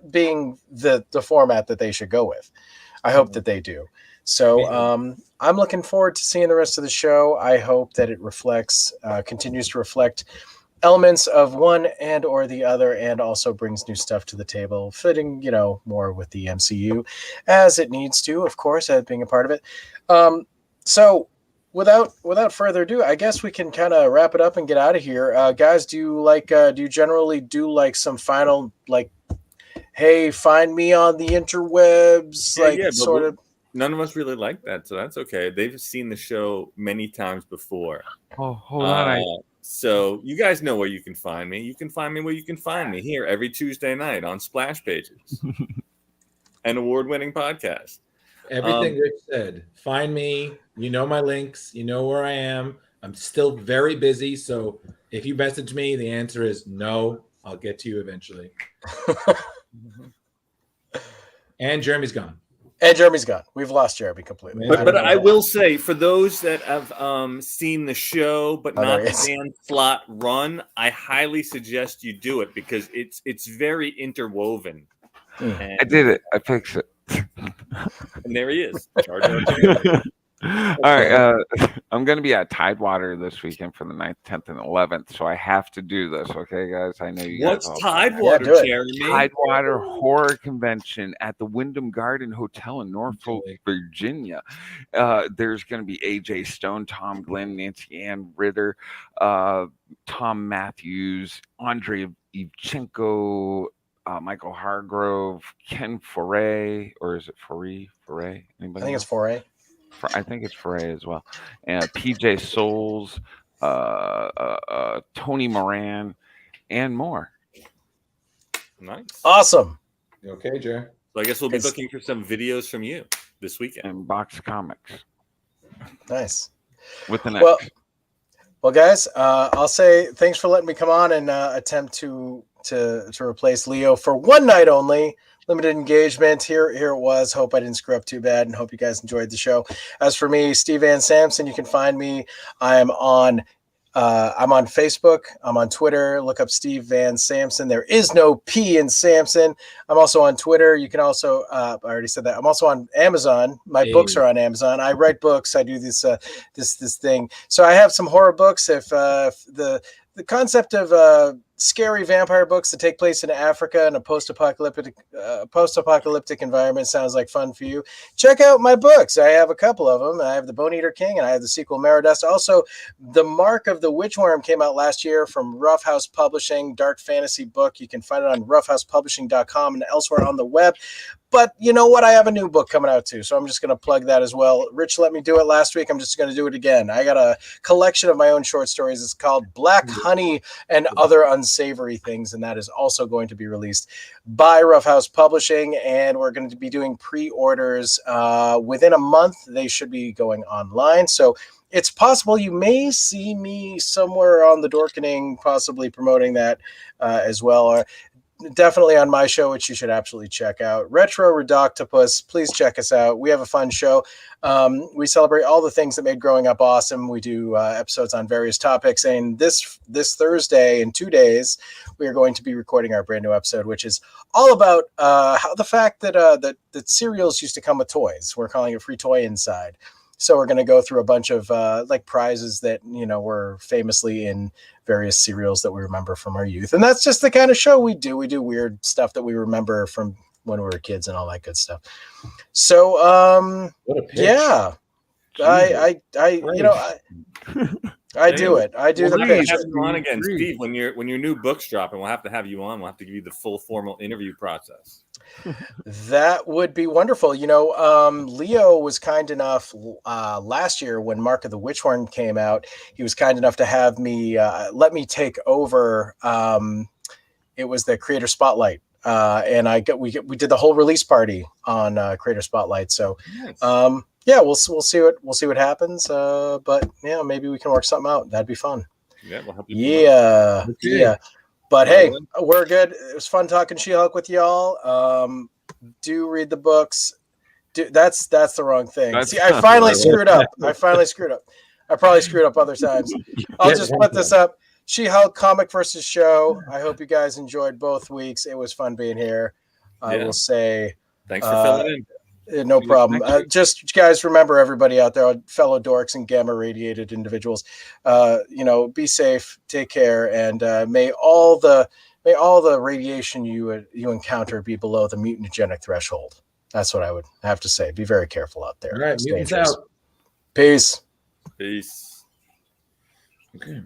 being the format that they should go with. I hope that they do. So I'm looking forward to seeing the rest of the show. I hope that it continues to reflect elements of one and or the other, and also brings new stuff to the table, fitting, more with the MCU as it needs to, of course, as being a part of it. So without further ado, I guess we can kind of wrap it up and get out of here. Guys, do you generally do some final, hey, find me on the interwebs, sort of? None of us really like that, so that's okay. They've seen the show many times before. Oh, hold on. So you guys know where you can find me. You can find me where you can find me, here every Tuesday night on Splash Pages, an award-winning podcast. Everything Rich said. Find me. You know my links. You know where I am. I'm still very busy, so if you message me, the answer is no. I'll get to you eventually. And Jeremy's gone. We've lost Jeremy completely. But I will say, for those that have seen the show but not the Dan Slott run, I highly suggest you do it because it's very interwoven. I did it. I fixed it. And there he is. All right, I'm going to be at Tidewater this weekend for the 9th, 10th, and 11th, so I have to do this, okay, guys? I know you guys. What's Tidewater, Jeremy? Tidewater Horror Convention at the Wyndham Garden Hotel in Norfolk, Virginia. There's going to be AJ Stone, Tom Glenn, Nancy Ann Ritter, Tom Matthews, Andrei Evchenko, Michael Hargrove, Ken Foray, or is it Foray? Anybody? I think it's Foray. I think it's Foray as well. And PJ Souls, Tony Moran, and more. Nice. Awesome. Okay, Jer. So I guess we'll be looking for some videos from you this weekend. And Box Comics. Nice. With the next. Well, guys, I'll say thanks for letting me come on and attempt to replace Leo for one night only. Limited engagement. Here it was. Hope I didn't screw up too bad, and hope you guys enjoyed the show. As for me, Steve Van Samson, you can find me. I'm on Facebook. I'm on Twitter. Look up Steve Van Samson. There is no P in Samson. I'm also on Twitter. You can also, I already said that. I'm also on Amazon. My books are on Amazon. I write books. I do this thing. So I have some horror books. If the concept of scary vampire books that take place in Africa in a post-apocalyptic environment sounds like fun for you, check out my books. I have a couple of them. I have The Bone Eater King, and I have the sequel Meridust. Also, The Mark of the Witchworm came out last year from Rough House Publishing, dark fantasy book. You can find it on roughhousepublishing.com and elsewhere on the web. But you know what? I have a new book coming out too, so I'm just going to plug that as well. Rich let me do it last week. I'm just going to do it again. I got a collection of my own short stories. It's called Black Honey and Other Unsavory Things, and that is also going to be released by Rough House Publishing, and we're going to be doing pre-orders within a month. They should be going online, so it's possible you may see me somewhere on the Dorkening, possibly promoting that as well. Or definitely on my show, which you should absolutely check out. Retro Redoctopus, please check us out. We have a fun show. We celebrate all the things that made growing up awesome. We do episodes on various topics. And this Thursday, in 2 days, we are going to be recording our brand new episode, which is all about how the fact that that cereals used to come with toys. We're calling it Free Toy Inside. So we're going to go through a bunch of like prizes that, you know, were famously in various cereals that we remember from our youth. And that's just the kind of show we do. We do weird stuff that we remember from when we were kids and all that good stuff. So, What a pitch. yeah, I you know, I do it. I do the pitch. Have you on again, Steve, when your new book's dropping. We'll have to have you on. We'll have to give you the full formal interview process. That would be wonderful. You know, Leo was kind enough last year when Mark of the Witchhorn came out. He was kind enough to have me let me take over. It was the Creator Spotlight, and we did the whole release party on Creator Spotlight. So, nice. Yeah, we'll see what happens. But yeah, maybe we can work something out. That'd be fun. Yeah, we'll help you. Yeah, okay. Yeah. But hey, we're good. It was fun talking She-Hulk with y'all. Do read the books. That's the wrong thing. See, I finally screwed up. I probably screwed up other times. I'll just put this up. She-Hulk Comic versus Show. I hope you guys enjoyed both weeks. It was fun being here. I will say. Thanks for filling in. No problem. Just guys, remember, everybody out there, fellow dorks and gamma radiated individuals, you know, be safe, take care, and may all the radiation you encounter be below the mutagenic threshold. That's what I would have to say. Be very careful out there. All right, mutants out. Peace. Peace. Okay.